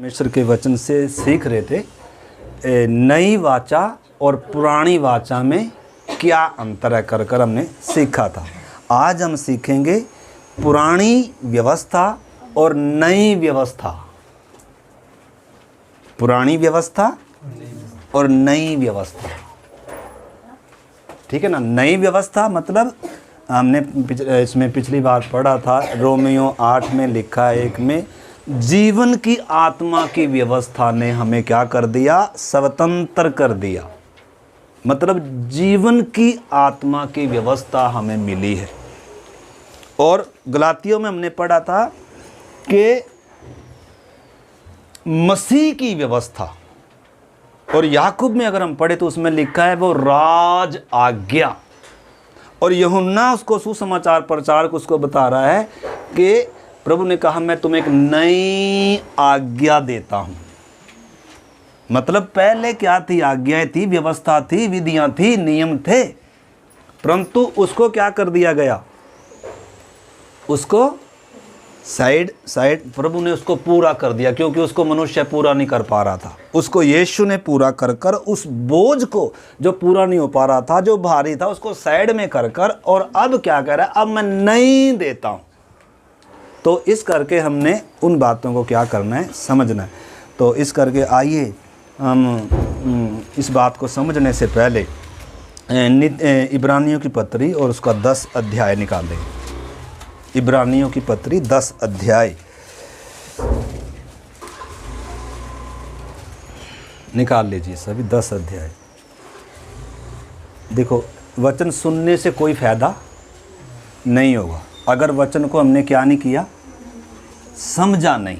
परमेश्वर के वचन से सीख रहे थे नई वाचा और पुरानी वाचा में क्या अंतर है कर हमने सीखा था। आज हम सीखेंगे पुरानी व्यवस्था और नई व्यवस्था। पुरानी व्यवस्था और नई व्यवस्था, ठीक है ना। नई व्यवस्था मतलब हमने इसमें पिछली बार पढ़ा था, रोमियो 8 में लिखा है 1 में, जीवन की आत्मा की व्यवस्था ने हमें क्या कर दिया, स्वतंत्र कर दिया। मतलब जीवन की आत्मा की व्यवस्था हमें मिली है। और गलातियों में हमने पढ़ा था कि मसीह की व्यवस्था, और याकूब में अगर हम पढ़े तो उसमें लिखा है वो राज आज्ञा। और यूहन्ना उसको सुसमाचार प्रचारक उसको बता रहा है कि प्रभु ने कहा मैं तुम्हें एक नई आज्ञा देता हूं। मतलब पहले क्या थी, आज्ञाएं थी, व्यवस्था थी, विधियां थी, नियम थे, परंतु उसको क्या कर दिया गया, उसको साइड प्रभु ने उसको पूरा कर दिया, क्योंकि उसको मनुष्य पूरा नहीं कर पा रहा था। उसको यीशु ने पूरा कर उस बोझ को जो पूरा नहीं हो पा रहा था, जो भारी था, उसको साइड में कर और अब क्या कर रहा है, अब मैं नहीं देता हूं। तो इस करके हमने उन बातों को क्या करना है, समझना है। तो इस करके आइए हम इस बात को समझने से पहले इब्रानियों की पत्री और उसका 10 अध्याय निकाल देंगे। इब्रानियों की पत्री 10 अध्याय निकाल लीजिए सभी, 10 अध्याय। देखो, वचन सुनने से कोई फायदा नहीं होगा अगर वचन को हमने क्या नहीं किया, समझा नहीं।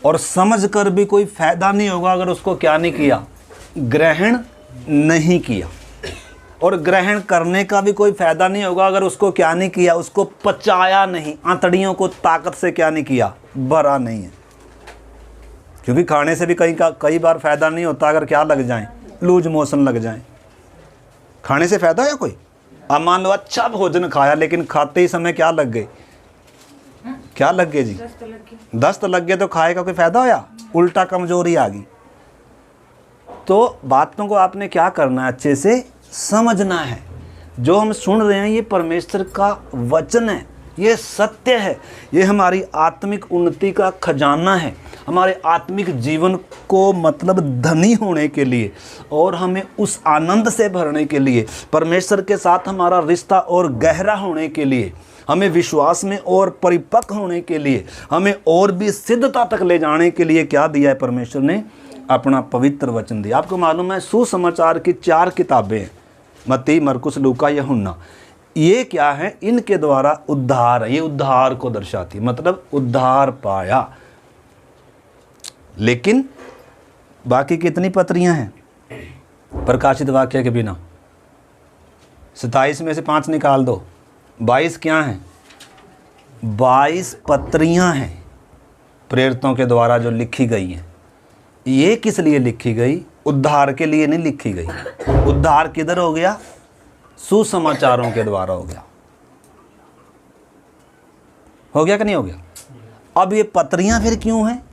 और समझ कर भी कोई फायदा नहीं होगा अगर उसको क्या नहीं किया, ग्रहण नहीं किया। और ग्रहण करने का भी कोई फायदा नहीं होगा अगर उसको क्या नहीं किया, उसको पचाया नहीं, आंतड़ियों को ताकत से क्या नहीं किया, भरा नहीं है। क्योंकि खाने से भी कई बार फायदा नहीं होता अगर क्या लग जाए, लूज मोशन लग जाए। खाने से फायदा है कोई? अब मान लो अच्छा भोजन खाया लेकिन खाते ही समय क्या लग गए, क्या लग गए जी, दस्त लग गए, तो खाए का कोई फायदा होया, उल्टा कमजोरी आ गई। तो बातों को आपने क्या करना है, अच्छे से समझना है। जो हम सुन रहे हैं ये परमेश्वर का वचन है, ये सत्य है, ये हमारी आत्मिक उन्नति का खजाना है, हमारे आत्मिक जीवन को मतलब धनी होने के लिए और हमें उस आनंद से भरने के लिए, परमेश्वर के साथ हमारा रिश्ता और गहरा होने के लिए, हमें विश्वास में और परिपक्व होने के लिए, हमें और भी सिद्धता तक ले जाने के लिए क्या दिया है, परमेश्वर ने अपना पवित्र वचन दिया। आपको मालूम है सुसमाचार की 4 किताबें हैं, मत्ती, मरकुस, लूका, यूहन्ना। ये क्या है, इनके द्वारा उद्धार है, ये उद्धार को दर्शाती, मतलब उद्धार पाया। लेकिन बाकी कितनी पत्रियां हैं प्रकाशित वाक्य के बिना? 27 में से 5 निकाल दो, 22 क्या हैं, 22 पत्रियां हैं प्रेरितों के द्वारा जो लिखी गई हैं। ये किस लिए लिखी गई? उद्धार के लिए नहीं लिखी गई। उद्धार किधर हो गया? सुसमाचारों के द्वारा हो गया। हो गया कि नहीं हो गया? अब ये पत्रियां फिर क्यों हैं?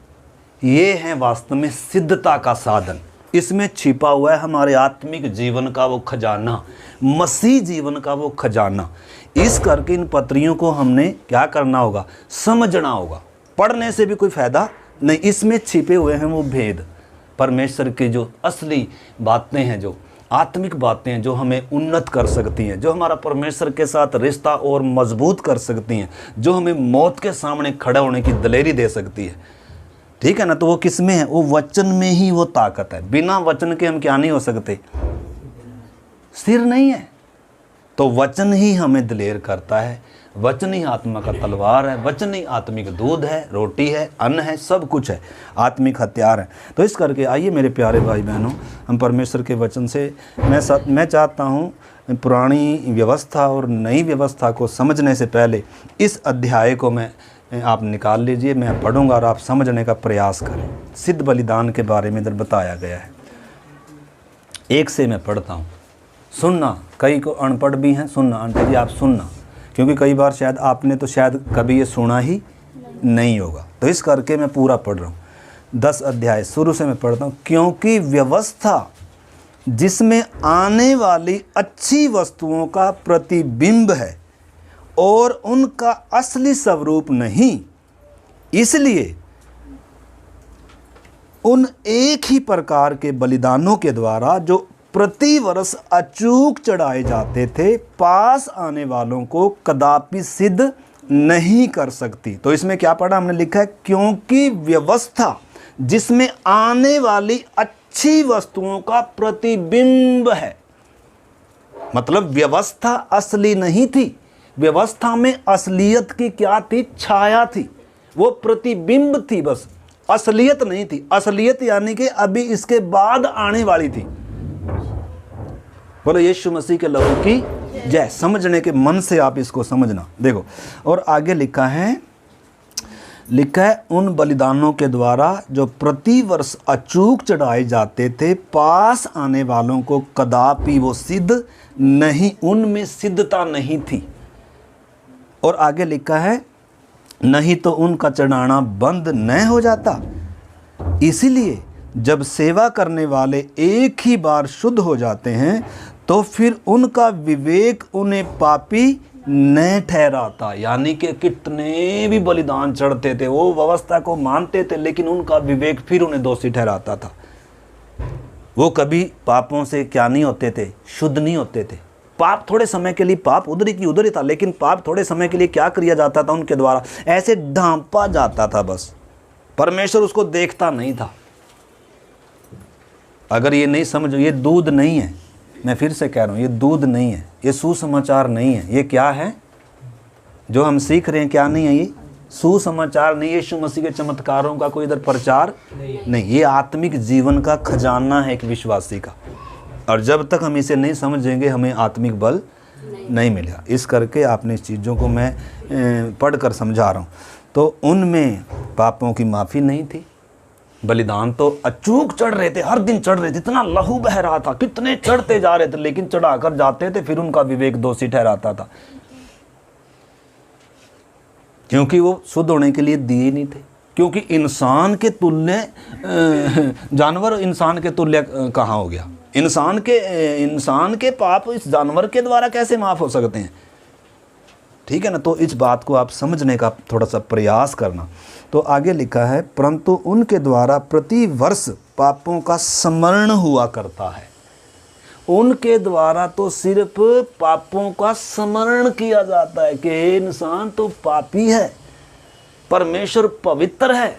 ये हैं वास्तव में सिद्धता का साधन। इसमें छिपा हुआ है हमारे आत्मिक जीवन का वो खजाना, मसीह जीवन का वो खजाना। इस करके इन पत्रियों को हमने क्या करना होगा, समझना होगा। पढ़ने से भी कोई फायदा नहीं, इसमें छिपे हुए हैं वो भेद, परमेश्वर के जो असली बातें हैं, जो आत्मिक बातें हैं, जो हमें उन्नत कर सकती हैं, जो हमारा परमेश्वर के साथ रिश्ता और मजबूत कर सकती हैं, जो हमें मौत के सामने खड़े होने की दिलेरी दे सकती है। ठीक है ना। तो वो किस में है? वो वचन में ही वो ताकत है। बिना वचन के हम क्या नहीं हो सकते, स्थिर नहीं है। तो वचन ही हमें दिलेर करता है, वचन ही आत्मा का तलवार है, वचन ही आत्मिक दूध है, रोटी है, अन्न है, सब कुछ है, आत्मिक हथियार है। तो इस करके आइए मेरे प्यारे भाई बहनों, हम परमेश्वर के वचन से मैं चाहता हूँ पुरानी व्यवस्था और नई व्यवस्था को समझने से पहले इस अध्याय को आप निकाल लीजिए, मैं पढ़ूंगा और आप समझने का प्रयास करें। सिद्ध बलिदान के बारे में इधर बताया गया है। 1 से मैं पढ़ता हूँ, सुनना। कई को अनपढ़ भी हैं, सुनना आंटी जी आप सुनना, क्योंकि कई बार शायद आपने तो शायद कभी ये सुना ही नहीं होगा। तो इस करके मैं पूरा पढ़ रहा हूँ। 10 अध्याय शुरू से मैं पढ़ता हूँ। क्योंकि व्यवस्था जिसमें आने वाली अच्छी वस्तुओं का प्रतिबिंब है और उनका असली स्वरूप नहीं, इसलिए उन एक ही प्रकार के बलिदानों के द्वारा जो प्रति वर्ष अचूक चढ़ाए जाते थे, पास आने वालों को कदापि सिद्ध नहीं कर सकती। तो इसमें क्या पढ़ा हमने, लिखा है क्योंकि व्यवस्था जिसमें आने वाली अच्छी वस्तुओं का प्रतिबिंब है। मतलब व्यवस्था असली नहीं थी, व्यवस्था में असलियत की क्या थी, छाया थी, वो प्रतिबिंब थी, बस असलियत नहीं थी। असलियत यानी कि अभी इसके बाद आने वाली थी। बोलो यीशु मसीह के लहू की जय। समझने के मन से आप इसको समझना। देखो और आगे लिखा है उन बलिदानों के द्वारा जो प्रति वर्ष अचूक चढ़ाए जाते थे, पास आने वालों को कदापि वो सिद्ध नहीं, उनमें सिद्धता नहीं थी। और आगे लिखा है नहीं तो उनका चढ़ाना बंद न हो जाता। इसीलिए जब सेवा करने वाले एक ही बार शुद्ध हो जाते हैं तो फिर उनका विवेक उन्हें पापी न ठहराता। यानी कि कितने भी बलिदान चढ़ते थे, वो व्यवस्था को मानते थे, लेकिन उनका विवेक फिर उन्हें दोषी ठहराता था। वो कभी पापों से क्या नहीं होते थे, शुद्ध नहीं होते थे। पाप थोड़े समय के लिए, पाप उधर की उधर ही था, लेकिन पाप थोड़े समय के लिए क्या किया जाता था, उनके द्वारा ऐसे ढांपा जाता था बस। परमेश्वर उसको देखता नहीं था। अगर ये नहीं समझो, ये दूध नहीं है, मैं फिर से कह रहा हूँ, ये दूध नहीं है, ये सुसमाचार नहीं है। ये क्या है जो हम सीख रहे हैं, क्या नहीं है, ये सुसमाचार नहीं, यीशु मसीह के चमत्कारों का कोई इधर प्रचार नहीं, ये आत्मिक जीवन का खजाना है एक विश्वासी का। और जब तक हम इसे नहीं समझेंगे हमें आत्मिक बल नहीं मिलेगा। इस करके आपने इस चीज़ों को मैं पढ़कर समझा रहा हूँ। तो उनमें पापों की माफ़ी नहीं थी। बलिदान तो अचूक चढ़ रहे थे, हर दिन चढ़ रहे थे, इतना लहू बह रहा था, कितने चढ़ते जा रहे थे, लेकिन चढ़ाकर जाते थे, फिर उनका विवेक दोषी ठहराता था, क्योंकि वो शुद्ध होने के लिए दिए नहीं थे। क्योंकि इंसान के तुल्य जानवर इंसान के तुल्य कहाँ हो गया? इंसान के पाप इस जानवर के द्वारा कैसे माफ़ हो सकते हैं? ठीक है ना। तो इस बात को आप समझने का थोड़ा सा प्रयास करना। तो आगे लिखा है परंतु उनके द्वारा प्रति वर्ष पापों का स्मरण हुआ करता है। उनके द्वारा तो सिर्फ पापों का स्मरण किया जाता है कि इंसान तो पापी है, परमेश्वर पवित्र है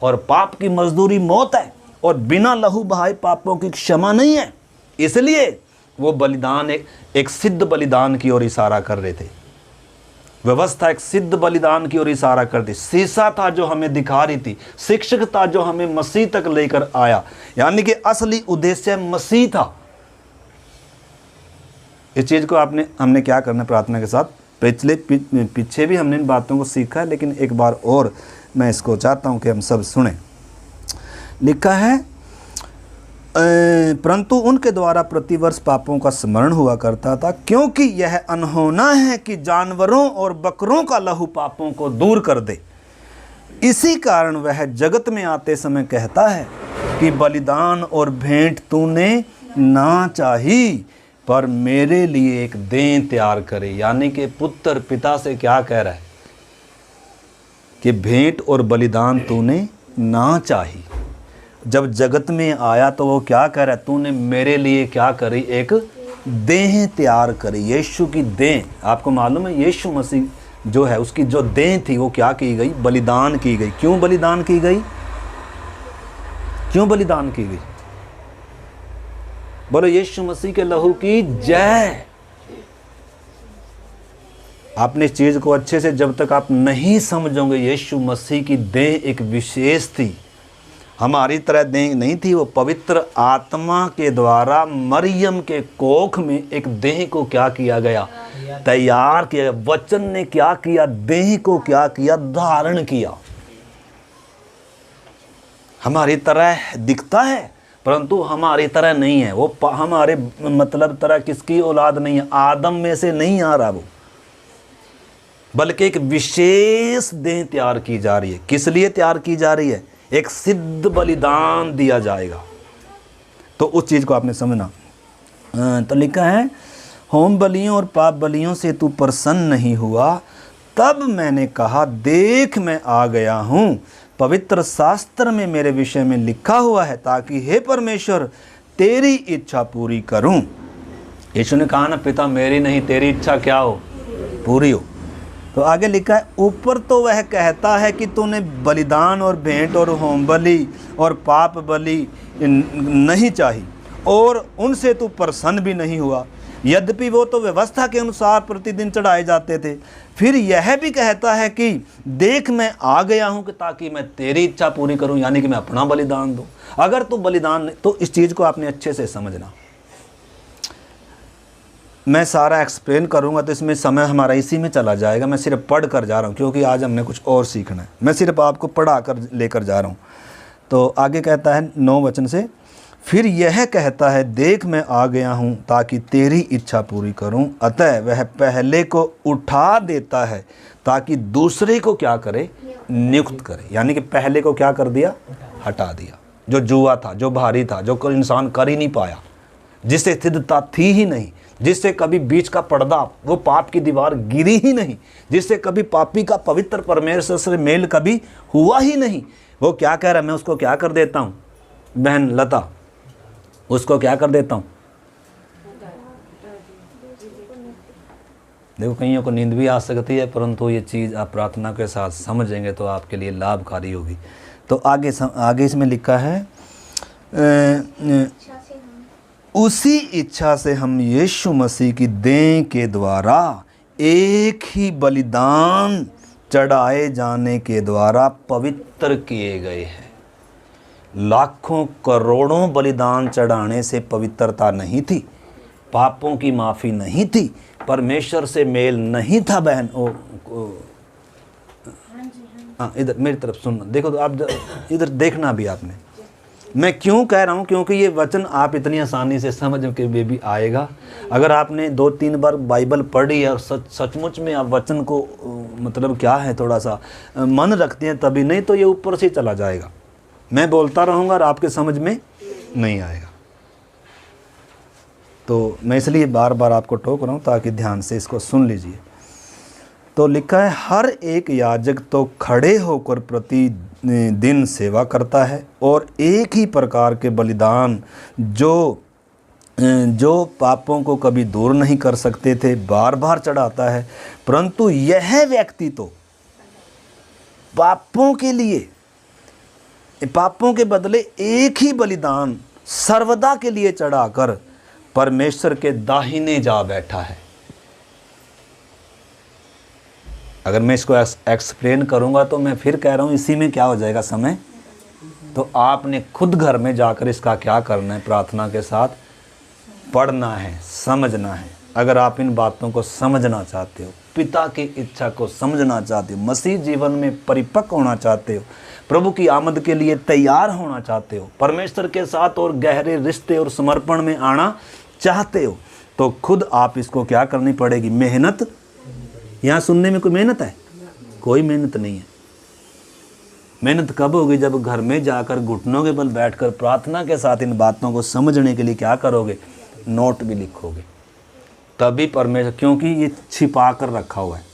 और पाप की मजदूरी मौत है और बिना लहू बहाए पापों की क्षमा नहीं है। इसलिए वो बलिदान एक सिद्ध बलिदान की ओर इशारा कर रहे थे। व्यवस्था एक सिद्ध बलिदान की ओर इशारा कर दी। शीशा था जो हमें दिखा रही थी, शिक्षक था जो हमें मसीह तक लेकर आया, यानी कि असली उद्देश्य मसीह था। इस चीज़ को हमने क्या करना प्रार्थना के साथ, पीछे भी हमने इन बातों को सीखा है, लेकिन एक बार और मैं इसको चाहता हूं कि हम सब सुने। लिखा है परंतु उनके द्वारा प्रतिवर्ष पापों का स्मरण हुआ करता था, क्योंकि यह अनहोना है कि जानवरों और बकरों का लहू पापों को दूर कर दे। इसी कारण वह जगत में आते समय कहता है कि बलिदान और भेंट तूने ना चाही, पर मेरे लिए एक देह तैयार करे। यानी कि पुत्र पिता से क्या कह रहा है कि भेंट और बलिदान तूने ना चाही। जब जगत में आया तो वो क्या कह रहा है, तूने मेरे लिए क्या करी, एक देह तैयार करी। यीशु की देह, आपको मालूम है यीशु मसीह जो है उसकी जो देह थी वो क्या की गई, बलिदान की गई। क्यों बलिदान की गई? क्यों बलिदान की गई? बोलो यीशु मसीह के लहू की जय। आपने इस चीज को अच्छे से जब तक आप नहीं समझोगे, यीशु मसीह की देह एक विशेष थी, हमारी तरह देह नहीं थी। वो पवित्र आत्मा के द्वारा मरियम के कोख में एक देह को क्या किया गया, तैयार किया। वचन ने क्या किया, देह को क्या किया, धारण किया। हमारी तरह दिखता है परंतु हमारी तरह नहीं है वो। हमारे मतलब तरह किसकी औलाद नहीं है, आदम में से नहीं आ रहा वो, बल्कि एक विशेष देह तैयार की जा रही है। किस लिए तैयार की जा रही है? एक सिद्ध बलिदान दिया जाएगा। तो उस चीज़ को आपने समझना। तो लिखा है होम बलियों और पाप बलियों से तू प्रसन्न नहीं हुआ, तब मैंने कहा देख मैं आ गया हूँ, पवित्र शास्त्र में मेरे विषय में लिखा हुआ है, ताकि हे परमेश्वर तेरी इच्छा पूरी करूँ। यीशु ने कहा ना, पिता मेरी नहीं तेरी इच्छा क्या हो, पूरी हो। तो आगे लिखा है ऊपर तो वह कहता है कि तूने बलिदान और भेंट और होम बलि और पाप बलि नहीं चाहिए और उनसे तू प्रसन्न भी नहीं हुआ, यद्यपि वो तो व्यवस्था के अनुसार प्रतिदिन चढ़ाए जाते थे। फिर यह भी कहता है कि देख मैं आ गया हूँ कि ताकि मैं तेरी इच्छा पूरी करूँ, यानी कि मैं अपना बलिदान दूँ। अगर तू बलिदान, तो इस चीज़ को आपने अच्छे से समझना। मैं सारा एक्सप्लेन करूँगा तो इसमें समय हमारा इसी में चला जाएगा। मैं सिर्फ पढ़ कर जा रहा हूँ क्योंकि आज हमने कुछ और सीखना है। मैं सिर्फ आपको पढ़ा कर लेकर जा रहा हूँ। तो आगे कहता है 9 वचन से, फिर यह कहता है देख मैं आ गया हूँ ताकि तेरी इच्छा पूरी करूँ। अतः वह पहले को उठा देता है ताकि दूसरे को क्या करे, नियुक्त करे। यानी कि पहले को क्या कर दिया, हटा दिया। जो जुआ था, जो भारी था, जो कोई इंसान कर ही नहीं पाया, जिससे सिद्धता थी ही नहीं, जिससे कभी बीच का पर्दा, वो पाप की दीवार गिरी ही नहीं, जिससे कभी पापी का पवित्र परमेश्वर से मेल कभी हुआ ही नहीं, वो क्या कह रहा है, मैं उसको क्या कर देता हूँ बहन लता, उसको क्या कर देता हूँ। देखो कईयों को नींद भी आ सकती है, परंतु ये चीज़ आप प्रार्थना के साथ समझेंगे तो आपके लिए लाभकारी होगी। तो आगे इसमें लिखा है उसी इच्छा से हम यीशु मसीह की देह के द्वारा एक ही बलिदान चढ़ाए जाने के द्वारा पवित्र किए गए हैं। लाखों करोड़ों बलिदान चढ़ाने से पवित्रता नहीं थी, पापों की माफ़ी नहीं थी, परमेश्वर से मेल नहीं था। बहन हाँ, इधर मेरी तरफ सुनना। देखो तो आप इधर देखना भी आपने। मैं क्यों कह रहा हूँ, क्योंकि ये वचन आप इतनी आसानी से समझ के भी आएगा। अगर आपने 2-3 बार बाइबल पढ़ी है और सचमुच में आप वचन को मतलब क्या है थोड़ा सा मन रखते हैं तभी, नहीं तो ये ऊपर से चला जाएगा। मैं बोलता रहूँगा और आपके समझ में नहीं आएगा। तो मैं इसलिए बार बार आपको टोक रहा हूँ ताकि ध्यान से इसको सुन लीजिए। तो लिखा है हर एक याजक तो खड़े होकर प्रतिदिन सेवा करता है और एक ही प्रकार के बलिदान जो पापों को कभी दूर नहीं कर सकते थे बार बार चढ़ाता है, परंतु यह व्यक्ति तो पापों के बदले एक ही बलिदान सर्वदा के लिए चढ़ाकर परमेश्वर के दाहिने जा बैठा है। अगर मैं इसको एक्सप्लेन करूंगा तो मैं फिर कह रहा हूं इसी में क्या हो जाएगा समय। तो आपने खुद घर में जाकर इसका क्या करना है, प्रार्थना के साथ पढ़ना है, समझना है। अगर आप इन बातों को समझना चाहते हो, पिता की इच्छा को समझना चाहते हो, मसीह जीवन में परिपक्व होना चाहते हो, प्रभु की आमद के लिए तैयार होना चाहते हो, परमेश्वर के साथ और गहरे रिश्ते और समर्पण में आना चाहते हो, तो खुद आप इसको क्या करनी पड़ेगी, मेहनत। यहाँ सुनने में कोई मेहनत है? कोई मेहनत नहीं है। मेहनत कब होगी? जब घर में जाकर घुटनों के बल बैठकर प्रार्थना के साथ इन बातों को समझने के लिए क्या करोगे, नोट भी लिखोगे, तभी परमेश्वर, क्योंकि ये छिपा कर रखा हुआ है।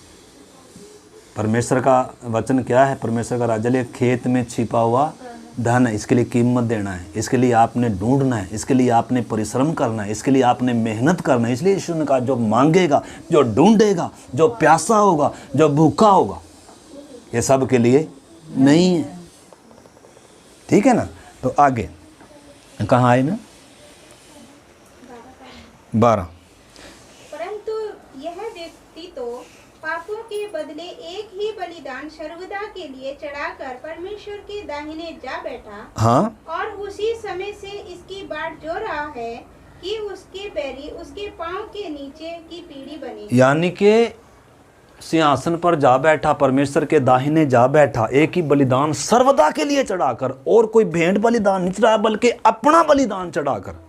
परमेश्वर का वचन क्या है, परमेश्वर का राज्य खेत में छिपा हुआ धन है। इसके लिए कीमत देना है, इसके लिए आपने ढूंढना है, इसके लिए आपने परिश्रम करना है, इसके लिए आपने मेहनत करना है। इसलिए यीशु ने कहा जो मांगेगा, जो ढूंढेगा, जो प्यासा होगा, जो भूखा होगा, ये सब के लिए नहीं है। ठीक है ना। तो आगे कहाँ आए मैं, 12। परंतु यह व्यक्ति तो पापों के बदले एक ही बलिदान सर्वदा के लिए चढ़ाकर परमेश्वर के दाहिने जा बैठा। हाँ, और उसी समय से इसकी बाट जो रहा है कि उसके बैरी उसके पांव के नीचे की पीढ़ी बने। यानी कि सिंहासन पर जा बैठा, परमेश्वर के दाहिने जा बैठा, एक ही बलिदान सर्वदा के लिए चढ़ाकर, और कोई भेंट बलिदान नहीं चढ़ाया बल्कि अपना बलिदान चढ़ाकर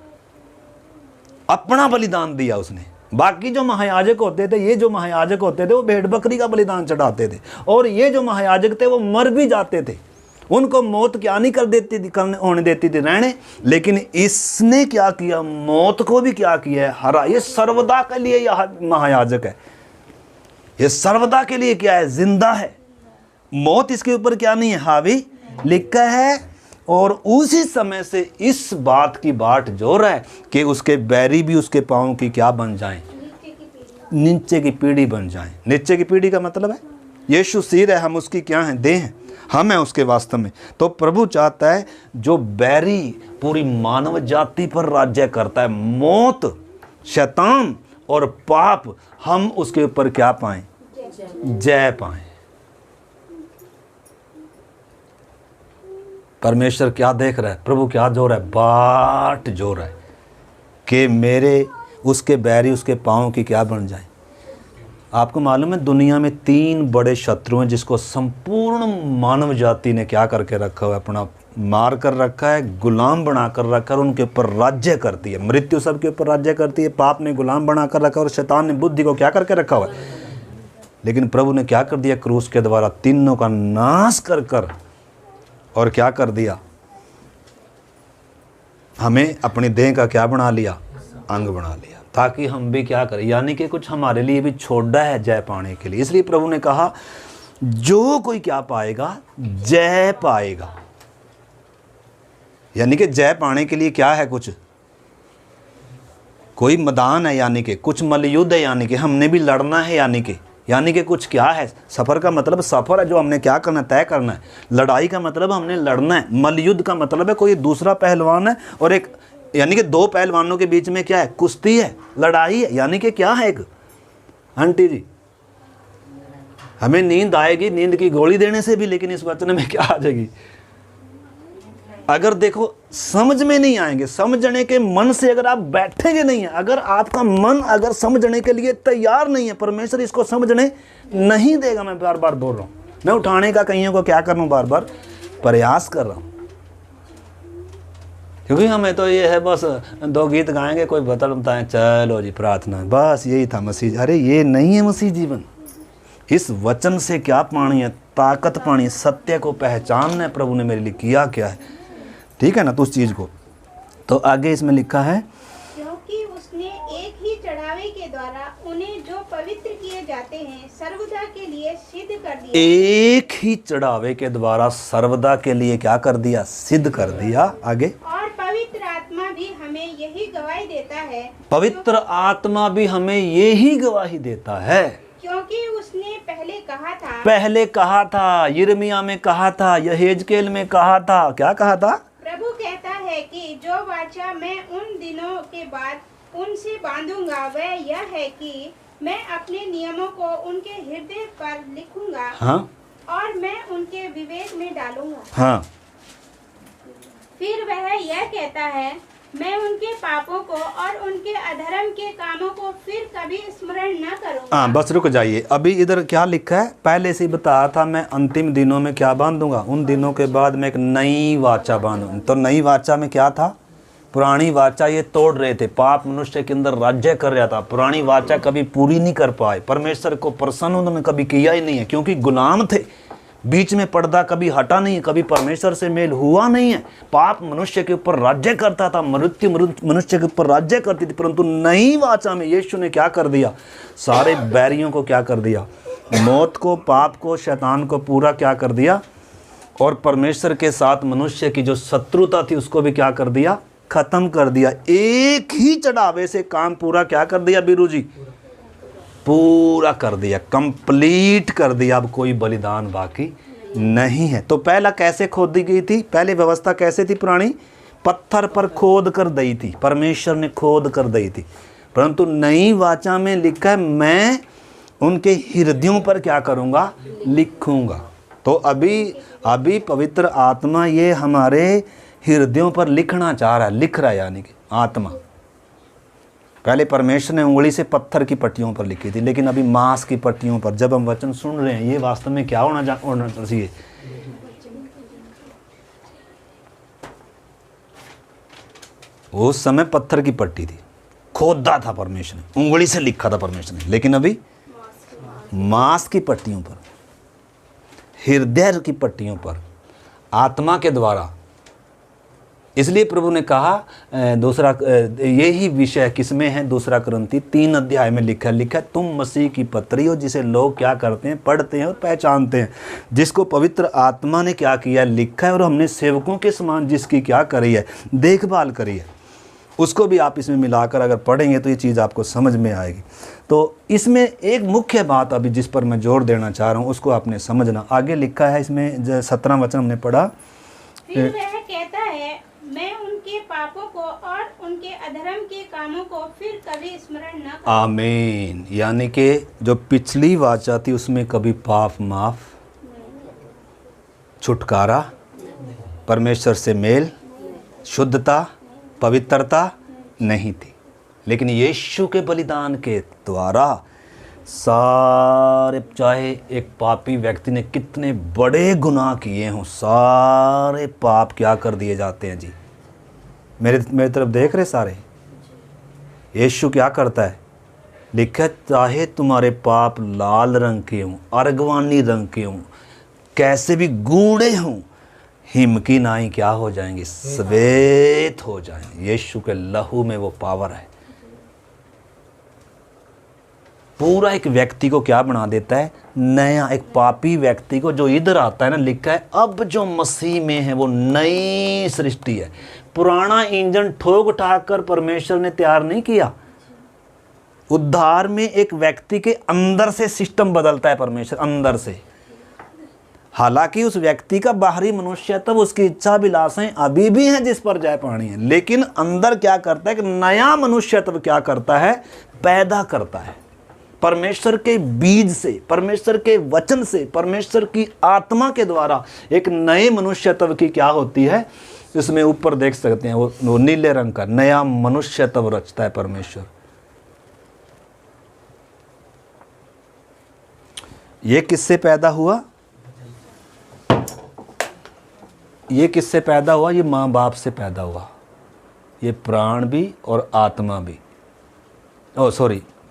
अपना बलिदान दिया उसने। बाकी जो महायाजक होते थे, ये जो महायाजक होते थे, वो भेड़ बकरी का बलिदान चढ़ाते थे, और ये जो महायाजक थे वो मर भी जाते थे, उनको मौत क्या नहीं कर देती थी, होने देती थी रहने, लेकिन इसने क्या किया, मौत को भी क्या किया है, हरा। ये सर्वदा के लिए यह महायाजक है, ये सर्वदा के लिए क्या है, जिंदा है। मौत इसके ऊपर क्या नहीं है, हावी लिखा है। और उसी समय से इस बात की बाट जोर है कि उसके बैरी भी उसके पाँव की क्या बन जाएं, नीचे की पीढ़ी बन जाएं। नीचे की पीढ़ी का मतलब है यीशु सिर है, हम उसकी क्या हैं, देह हैं, हम हैं उसके वास्तव में। तो प्रभु चाहता है जो बैरी पूरी मानव जाति पर राज्य करता है, मौत, शैतान और पाप, हम उसके ऊपर क्या पाएं, जय पाएं। परमेश्वर क्या देख रहा है, प्रभु क्या जोर है, बाट जोर है कि मेरे उसके बैरी उसके पाँव की क्या बन जाए। आपको मालूम है दुनिया में 3 बड़े शत्रु हैं जिसको संपूर्ण मानव जाति ने क्या करके रखा हुआ है, अपना मार कर रखा है, गुलाम बना कर रखा है, उनके ऊपर राज्य करती है। मृत्यु सबके ऊपर राज्य करती है, पाप ने गुलाम बना कर रखा है, और शैतान ने बुद्धि को क्या करके रखा हुआ है। लेकिन प्रभु ने क्या कर दिया, क्रूस के द्वारा तीनों का नाश कर कर और क्या कर दिया, हमें अपनी देह का क्या बना लिया, अंग बना लिया, ताकि हम भी क्या करें, यानी कि कुछ हमारे लिए भी छोड़ा है जय पाने के लिए। इसलिए प्रभु ने कहा जो कोई क्या पाएगा, जय पाएगा। यानी कि जय पाने के लिए क्या है, कुछ कोई मैदान है, यानी कि कुछ मलयुद्ध है, यानी कि हमने भी लड़ना है, यानी कि कुछ क्या है, सफ़र का मतलब सफ़र है जो हमने क्या करना है, तय करना है। लड़ाई का मतलब हमने लड़ना है। मलयुद्ध का मतलब है कोई दूसरा पहलवान है और एक, यानी कि 2 पहलवानों के बीच में क्या है, कुश्ती है, लड़ाई है। यानी कि क्या है, एक आंटी जी हमें नींद आएगी नींद की गोली देने से भी, लेकिन इस वचन में क्या आ जाएगी, अगर देखो समझ में नहीं आएंगे, समझने के मन से अगर आप बैठेंगे नहीं है, अगर आपका मन अगर समझने के लिए तैयार नहीं है, परमेश्वर इसको समझने नहीं देगा। मैं बार बार बोल रहा हूँ, मैं उठाने का कईयों को क्या कर रहा हूँ, बार बार प्रयास कर रहा हूँ, क्योंकि हमें तो ये है बस 2 गीत गाएंगे, कोई बताता है चलो जी प्रार्थना, बस यही था मसीह। अरे ये नहीं है मसीह जीवन। इस वचन से क्या पानी है, ताकत पानी है, सत्य को पहचानना है प्रभु ने मेरे लिए किया क्या है, ठीक है ना। तो उस चीज़ को तो आगे इसमें लिखा है, क्योंकि उसने एक ही चढ़ावे के द्वारा उन्हें जो पवित्र किए जाते हैं सर्वदा के लिए सिद्ध कर दिया। एक ही चढ़ावे के द्वारा सर्वदा के लिए क्या कर दिया, सिद्ध कर दिया। आगे, और पवित्र आत्मा भी हमें यही गवाही देता है, पवित्र आत्मा भी हमें यही गवाही देता है, क्योंकि उसने पहले कहा था, यिर्मयाह में कहा था, यहेजकेल में कहा था, क्या कहा था, प्रभु कहता है कि जो वाचा मैं उन दिनों के बाद उनसे बांधूंगा वह यह है कि मैं अपने नियमों को उनके हृदय पर लिखूंगा, हाँ, और मैं उनके विवेक में डालूंगा। हाँ, फिर वह यह कहता है, मैं उनके पापों को और उनके अधर्म के कामों को फिर कभी स्मरण न करूंगा। हाँ, बस रुक जाइए, अभी इधर क्या लिखा है, पहले से ही बताया था, मैं अंतिम दिनों में क्या बांधूंगा, उन दिनों के बाद मैं एक नई वाचा बांधूंगा। तो नई वाचा में क्या था, पुरानी वाचा ये तोड़ रहे थे, पाप मनुष्य के अंदर राज्य कर रहा था, पुरानी वाचा कभी पूरी नहीं कर पाए, परमेश्वर को प्रसन्न उन्होंने कभी किया ही नहीं है, क्योंकि गुलाम थे, बीच में पर्दा कभी हटा नहीं है, कभी परमेश्वर से मेल हुआ नहीं है। पाप मनुष्य के ऊपर राज्य करता था, मृत्यु मनुष्य के ऊपर राज्य करती थी, परंतु नई वाचा में यीशु ने क्या कर दिया, सारे बैरियों को क्या कर दिया, मौत को, पाप को, शैतान को पूरा क्या कर दिया, और परमेश्वर के साथ मनुष्य की जो शत्रुता थी उसको भी क्या कर दिया, खत्म कर दिया। एक ही चढ़ावे से काम पूरा क्या कर दिया बीरू जी, पूरा कर दिया, कंप्लीट कर दिया। अब कोई बलिदान बाकी नहीं है। तो पहला कैसे खोदी गई थी, पहले व्यवस्था कैसे थी, पुरानी पत्थर पर खोद कर दी थी, परमेश्वर ने खोद कर दी थी, परंतु नई वाचा में लिखा है मैं उनके हृदयों पर क्या करूँगा, लिखूँगा। तो अभी पवित्र आत्मा ये हमारे हृदयों पर लिखना चाह रहा है, लिख रहा है, यानी कि आत्मा। पहले परमेश्वर ने उंगली से पत्थर की पट्टियों पर लिखी थी, लेकिन अभी मांस की पट्टियों पर जब हम वचन सुन रहे हैं, ये वास्तव में क्या होना चाहिए, उस समय पत्थर की पट्टी थी, खोदा था परमेश्वर ने, उंगली से लिखा था परमेश्वर ने, लेकिन अभी मांस की पट्टियों पर, हृदय की पट्टियों पर आत्मा के द्वारा। इसलिए प्रभु ने कहा दूसरा यही विषय किसमें है, 2 कुरिन्ती 3 अध्याय में लिखा है तुम मसीह की पत्री हो जिसे लोग क्या करते हैं, पढ़ते हैं और पहचानते हैं, जिसको पवित्र आत्मा ने क्या किया, लिखा है, और हमने सेवकों के समान जिसकी क्या करी है, देखभाल करी है। उसको भी आप इसमें मिलाकर अगर पढ़ेंगे तो ये चीज़ आपको समझ में आएगी। तो इसमें एक मुख्य बात अभी जिस पर मैं जोर देना चाह रहा हूँ उसको आपने समझना। आगे लिखा है इसमें 17 वचन हमने पढ़ा, फिर वह कहता है मैं उनके पापों को और उनके अधर्म के कामों को फिर कभी स्मरण न करूं। आमीन। यानी कि जो पिछली वाचा थी उसमें कभी पाप माफ, छुटकारा, परमेश्वर से मेल, शुद्धता, पवित्रता नहीं थी। लेकिन यीशु के बलिदान के द्वारा सारे, चाहे एक पापी व्यक्ति ने कितने बड़े गुनाह किए हों, सारे पाप क्या कर दिए जाते हैं जी। मेरे तरफ देख रहे सारे, यीशु क्या करता है, लिखा चाहे तुम्हारे पाप लाल रंग के हों, अर्गवानी रंग के हों, कैसे भी गूढ़े हों, हिम की नाई क्या हो जाएंगे, श्वेत हो जाएंगे। यीशु के लहू में वो पावर है, पूरा एक व्यक्ति को क्या बना देता है, नया। एक पापी व्यक्ति को जो इधर आता है ना, लिखा है अब जो मसीह में है वो नई सृष्टि है। पुराना इंजन ठोक ठाक कर परमेश्वर ने तैयार नहीं किया। उद्धार में एक व्यक्ति के अंदर से सिस्टम बदलता है परमेश्वर, अंदर से। हालांकि उस व्यक्ति का बाहरी मनुष्य तब उसकी इच्छा विलासें अभी भी हैं जिस पर जाए पानी है, लेकिन अंदर क्या करता है कि नया मनुष्य तब क्या करता है, पैदा करता है। परमेश्वर के बीज से, परमेश्वर के वचन से, परमेश्वर की आत्मा के द्वारा एक नए मनुष्य तब की क्या होती है, इसमें ऊपर देख सकते हैं वो नीले रंग का नया मनुष्य तब रचता है परमेश्वर। ये किससे पैदा हुआ, ये किससे पैदा हुआ, ये माँ बाप से पैदा हुआ। ये प्राण भी और आत्मा भी,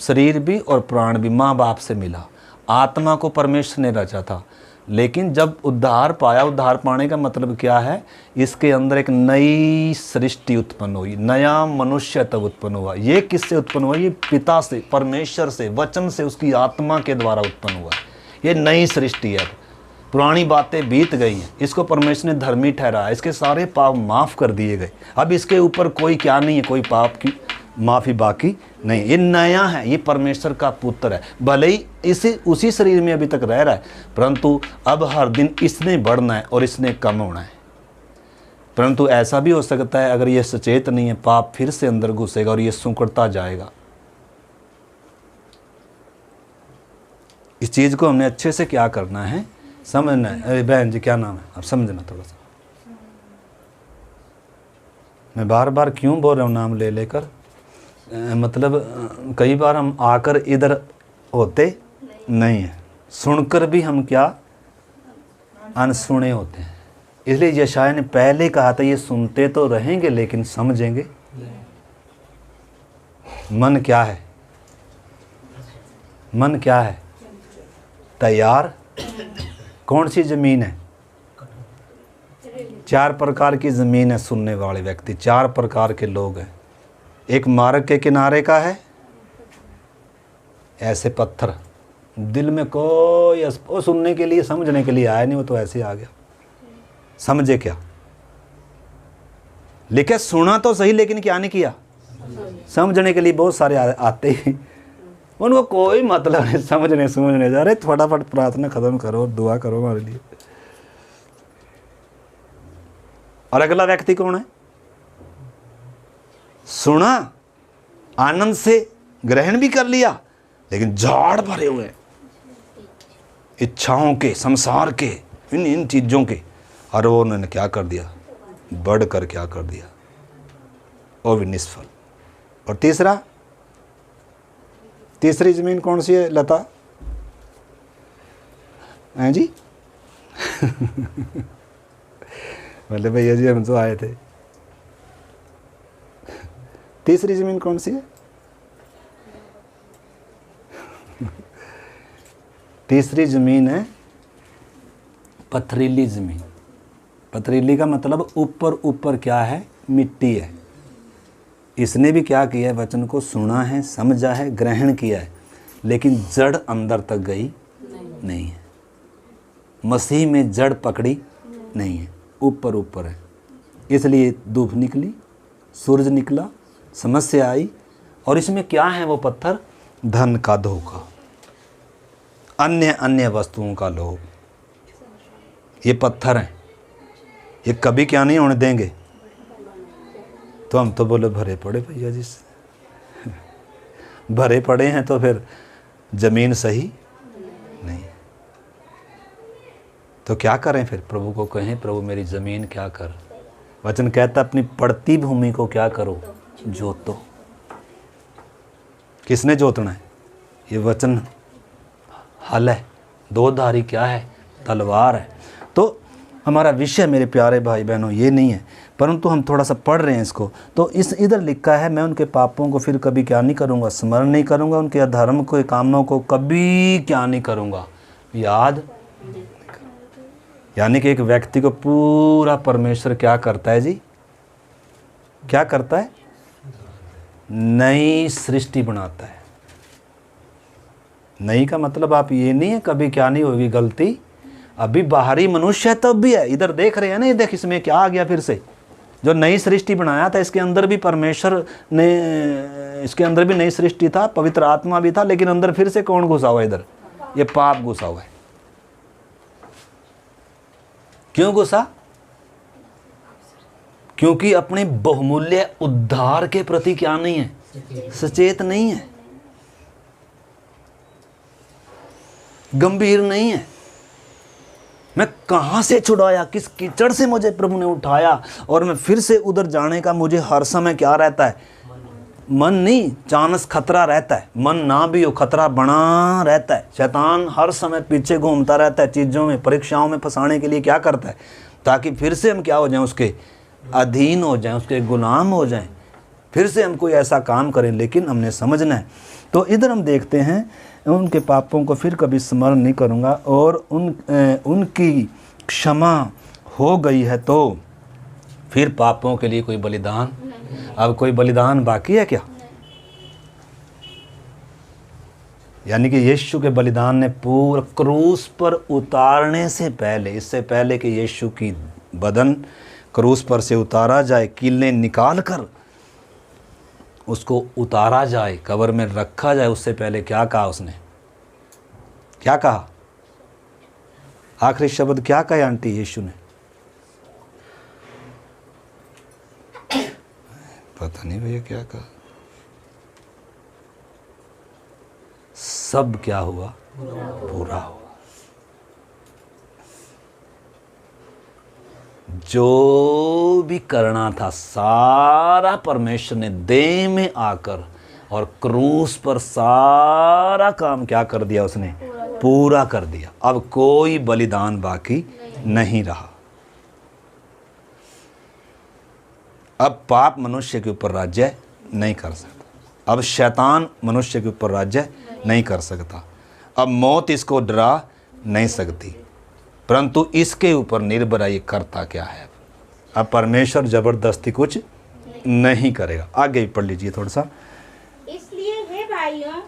शरीर भी और प्राण भी माँ बाप से मिला। आत्मा को परमेश्वर ने रचा था, लेकिन जब उद्धार पाया, उद्धार पाने का मतलब क्या है, इसके अंदर एक नई सृष्टि उत्पन्न हुई, नया मनुष्य तब उत्पन्न हुआ। ये किससे उत्पन्न हुआ, ये पिता से, परमेश्वर से, वचन से, उसकी आत्मा के द्वारा उत्पन्न हुआ। ये नई सृष्टि है। पुरानी बातें बीत गई हैं, इसको परमेश्वर ने धर्मी ठहराया, इसके सारे पाप माफ़ कर दिए गए। अब इसके ऊपर कोई क्या नहीं है, कोई पाप की माफ़ी बाकी नहीं। ये नया है, ये परमेश्वर का पुत्र है। भले ही इसे उसी शरीर में अभी तक रह रहा है, परंतु अब हर दिन इसने बढ़ना है और इसने कम होना है। परंतु ऐसा भी हो सकता है अगर ये सचेत नहीं है, पाप फिर से अंदर घुसेगा और ये सुंकड़ता जाएगा। इस चीज़ को हमने अच्छे से क्या करना है, समझना है। बहन जी क्या नाम है, आप समझना थोड़ा सा। मैं बार बार क्यों बोल रहा हूँ नाम ले लेकर, मतलब कई बार हम आकर इधर होते नहीं हैं, सुनकर भी हम क्या अनसुने होते हैं। इसलिए यशायाह ने पहले कहा था ये सुनते तो रहेंगे लेकिन समझेंगे। मन क्या है, मन क्या है, तैयार। कौन सी ज़मीन है, 4 प्रकार की ज़मीन है सुनने वाले व्यक्ति, 4 प्रकार के लोग हैं। एक मार्ग के किनारे का है, ऐसे पत्थर, दिल में कोई वो सुनने के लिए, समझने के लिए आया नहीं, वो तो ऐसे आ गया। समझे क्या, लिखे सुना तो सही लेकिन क्या नहीं किया, समझने के लिए बहुत सारे आते ही, उनको कोई मतलब नहीं समझने समझने जा रहे। फटाफट प्रार्थना खत्म करो, दुआ करो हमारे लिए। और अगला व्यक्ति कौन है, सुना, आनंद से ग्रहण भी कर लिया, लेकिन झाड़ भरे हुए इच्छाओं के, संसार के, इन चीज़ों के, और वो उन्होंने क्या कर दिया, बढ़कर क्या कर दिया, वो भी निष्फल। और तीसरी ज़मीन कौन सी है लता, हैं जी बोले भैया जी हम तो आए थे। तीसरी ज़मीन कौन सी है, तीसरी ज़मीन है पथरीली ज़मीन। पथरीली का मतलब ऊपर ऊपर क्या है, मिट्टी है। इसने भी क्या किया है, वचन को सुना है, समझा है, ग्रहण किया है, लेकिन जड़ अंदर तक गई नहीं है। मसीह में जड़ पकड़ी नहीं है, ऊपर ऊपर है। इसलिए धूप निकली, सूरज निकला, समस्या आई, और इसमें क्या है वो पत्थर, धन का धोखा, अन्य अन्य वस्तुओं का लोभ। ये पत्थर हैं, ये कभी क्या नहीं होने देंगे। तो हम तो बोले भरे पड़े भैया जी से भरे पड़े हैं, तो फिर जमीन सही नहीं। तो क्या करें फिर, प्रभु को कहें प्रभु मेरी ज़मीन क्या कर। वचन कहता अपनी पड़ती भूमि को क्या करो, जोतो। किसने जोतना है, ये वचन हल है, दो धारी क्या है, तलवार है। तो हमारा विषय मेरे प्यारे भाई बहनों ये नहीं है, परंतु हम थोड़ा सा पढ़ रहे हैं इसको। तो इस इधर लिखा है, मैं उनके पापों को फिर कभी क्या नहीं करूँगा, स्मरण नहीं करूँगा, उनके अधर्म को कामों को कभी क्या नहीं करूँगा, याद। यानी कि एक व्यक्ति को पूरा परमेश्वर क्या करता है जी, क्या करता है, नई सृष्टि बनाता है। नई का मतलब आप ये नहीं है कभी क्या नहीं होगी गलती, अभी बाहरी मनुष्य है तब भी है। इधर देख रहे हैं ना, ये देख इसमें क्या आ गया फिर से, जो नई सृष्टि बनाया था इसके अंदर भी परमेश्वर ने, इसके अंदर भी नई सृष्टि था, पवित्र आत्मा भी था, लेकिन अंदर फिर से कौन घुसा हुआ है, इधर ये पाप घुसा हुआ है। क्यों घुसा, क्योंकि अपने बहुमूल्य उद्धार के प्रति क्या नहीं है, सचेत नहीं है, गंभीर नहीं है। मैं कहाँ से छुड़ाया, किस कीचड़ से मुझे प्रभु ने उठाया, और मैं फिर से उधर जाने का मुझे हर समय क्या रहता है, मन नहीं, चांस खतरा रहता है। मन ना भी हो, खतरा बना रहता है। शैतान हर समय पीछे घूमता रहता है, चीज़ों में, परीक्षाओं में फंसाने के लिए क्या करता है, ताकि फिर से हम क्या हो जाएं, उसके अधीन हो जाएं, उसके गुलाम हो जाएं, फिर से हम कोई ऐसा काम करें। लेकिन हमने समझना है। तो इधर हम देखते हैं, उनके पापों को फिर कभी स्मरण नहीं करूँगा, और उनकी क्षमा हो गई है, तो फिर पापों के लिए कोई बलिदान, अब कोई बलिदान बाकी है क्या? यानी कि यीशु के बलिदान ने पूरा क्रूस पर उतारने से पहले, इससे पहले कि यीशु की बदन क्रूस पर से उतारा जाए, कीलें निकाल कर उसको उतारा जाए, कब्र में रखा जाए, उससे पहले क्या कहा उसने, क्या कहा, आखिरी शब्द क्या कहा आंटी यीशु ने? पता नहीं भैया क्या कहा। सब क्या हुआ, पूरा हुआ। जो भी करना था सारा परमेश्वर ने देह में आकर और क्रूस पर सारा काम क्या कर दिया, उसने पूरा कर दिया। अब कोई बलिदान बाकी नहीं रहा। अब पाप मनुष्य के ऊपर राज्य नहीं कर सकता। अब शैतान मनुष्य के ऊपर राज्य नहीं कर सकता। अब मौत इसको डरा नहीं सकती, परंतु इसके ऊपर निर्भर ये करता क्या है। अब परमेश्वर जबरदस्ती कुछ नहीं करेगा। आगे पढ़ लीजिए थोड़ा सा। इसलिए हे भाइयों,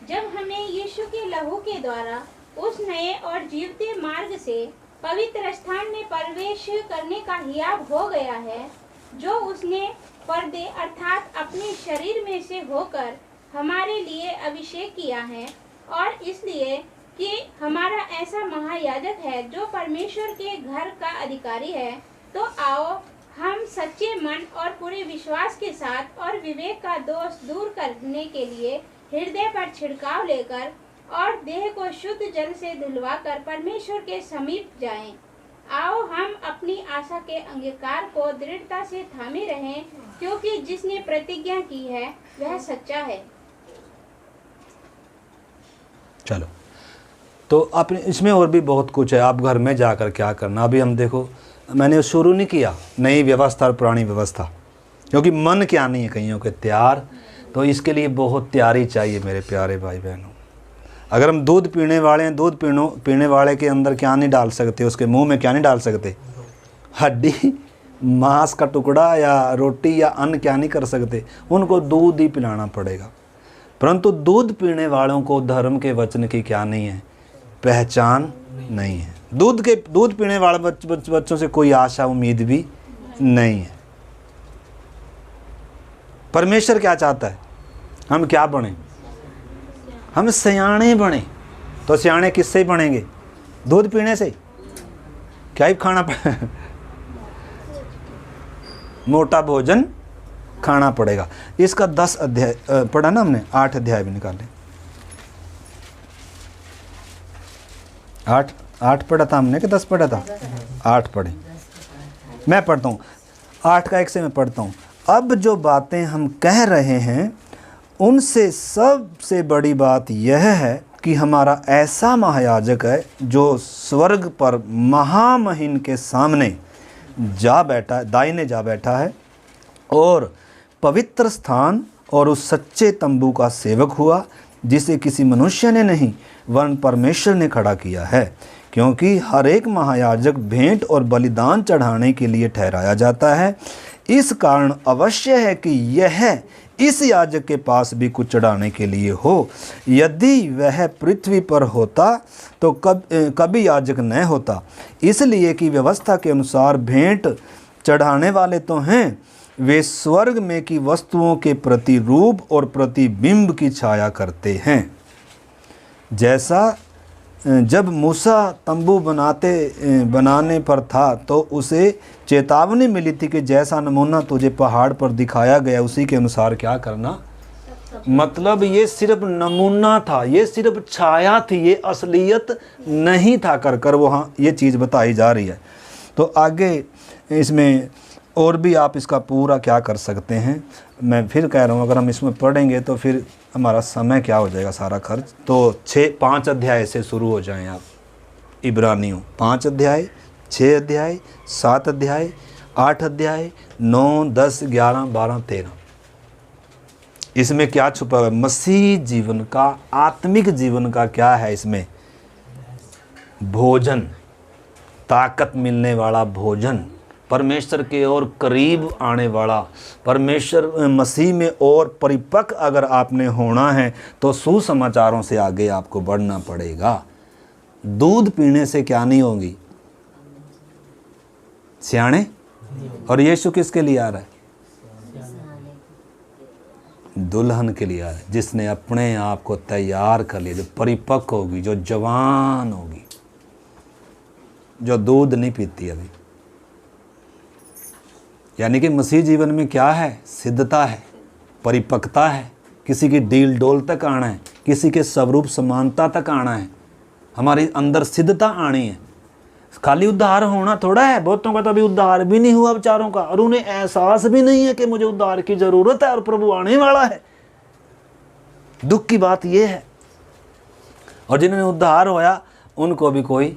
जब हमें यीशु के लहू के द्वारा उस नए और जीवते मार्ग से पवित्र स्थान में प्रवेश करने का हियाब हो गया है, जो उसने पर्दे अर्थात अपने शरीर में से होकर हमारे लिए अभिषेक किया है, और इसलिए कि हमारा ऐसा महायाजक है जो परमेश्वर के घर का अधिकारी है, तो आओ हम सच्चे मन और पूरे विश्वास के साथ और विवेक का दोष दूर करने के लिए हृदय पर छिड़काव लेकर और देह को शुद्ध जल से धुलवाकर परमेश्वर के समीप जाएं। आओ हम अपनी आशा के अंगीकार को दृढ़ता से थामे रहें, क्योंकि जिसने प्रतिज्ञा की है वह सच्चा है। चलो, तो आपने इसमें और भी बहुत कुछ है, आप घर में जाकर क्या करना। अभी हम देखो, मैंने शुरू नहीं किया नई व्यवस्था और पुरानी व्यवस्था, क्योंकि मन क्या नहीं है कईयों के तैयार, तो इसके लिए बहुत तैयारी चाहिए मेरे प्यारे भाई बहनों। अगर हम दूध पीने वाले हैं, दूध पीने वाले के अंदर क्या नहीं डाल सकते, उसके मुंह में क्या नहीं डाल सकते, हड्डी मांस का टुकड़ा या रोटी या अन्न क्या नहीं कर सकते, उनको दूध ही पिलाना पड़ेगा। परंतु दूध पीने वालों को धर्म के वचन की क्या नहीं है, पहचान नहीं है। दूध पीने वाले बच्चों से कोई आशा उम्मीद भी नहीं है। परमेश्वर क्या चाहता है, हम क्या बने, हम सयाने बने। तो सयाने किससे बनेंगे, दूध पीने से, क्या ही खाना मोटा भोजन खाना पड़ेगा। इसका 10 अध्याय पढ़ा ना हमने, 8 अध्याय भी निकाले। 8 पढ़ा था हमने कि 10 पढ़ा था? 8 पढ़े। मैं पढ़ता हूँ 8 का 1 से मैं पढ़ता हूँ। अब जो बातें हम कह रहे हैं उनसे सबसे बड़ी बात यह है कि हमारा ऐसा महायाजक है जो स्वर्ग पर महामहिम के सामने जा बैठा है, दाहिने जा बैठा है, और पवित्र स्थान और उस सच्चे तंबू का सेवक हुआ जिसे किसी मनुष्य ने नहीं वरन परमेश्वर ने खड़ा किया है। क्योंकि हर एक महायाजक भेंट और बलिदान चढ़ाने के लिए ठहराया जाता है, इस कारण अवश्य है कि यह इस याजक के पास भी कुछ चढ़ाने के लिए हो। यदि वह पृथ्वी पर होता तो कभी याजक न होता, इसलिए कि व्यवस्था के अनुसार भेंट चढ़ाने वाले तो हैं, वे स्वर्ग में की वस्तुओं के प्रतिरूप और प्रतिबिंब की छाया करते हैं। जैसा जब मूसा तंबू बनाने पर था तो उसे चेतावनी मिली थी कि जैसा नमूना तुझे पहाड़ पर दिखाया गया उसी के अनुसार क्या करना। मतलब ये सिर्फ नमूना था, ये सिर्फ छाया थी, ये असलियत नहीं था। कर वहाँ ये चीज़ बताई जा रही है। तो आगे इसमें और भी आप इसका पूरा क्या कर सकते हैं। मैं फिर कह रहा हूँ, अगर हम इसमें पढ़ेंगे तो फिर हमारा समय क्या हो जाएगा, सारा खर्च। तो 5 अध्याय से शुरू हो जाएं आप, इब्रानियों 5 अध्याय, 6 अध्याय, 7 अध्याय, 8 अध्याय, 9, 10, 11, 12, 13। इसमें क्या छुपा हुआ है, मसीह जीवन का, आत्मिक जीवन का क्या है इसमें, भोजन, ताकत मिलने वाला भोजन, परमेश्वर के और करीब आने वाला, परमेश्वर मसीह में और परिपक्व अगर आपने होना है तो सुसमाचारों से आगे आपको बढ़ना पड़ेगा। दूध पीने से क्या नहीं होगी, सियाने। और यीशु किसके लिए आ रहा है, दुल्हन के लिए आ रहा है, जिसने अपने आप को तैयार कर लिया, जो परिपक्व होगी, जो जवान होगी, जो दूध नहीं पीती अभी। यानी कि मसीह जीवन में क्या है, सिद्धता है, परिपक्वता है, किसी की डील डोल तक आना है, किसी के स्वरूप समानता तक आना है, हमारे अंदर सिद्धता आनी है। खाली उद्धार होना थोड़ा है, बहुतों का तो अभी उद्धार भी नहीं हुआ बेचारों का, और उन्हें एहसास भी नहीं है कि मुझे उद्धार की ज़रूरत है और प्रभु आने वाला है। दुख की बात यह है। और जिन्होंने उद्धार होया उनको भी कोई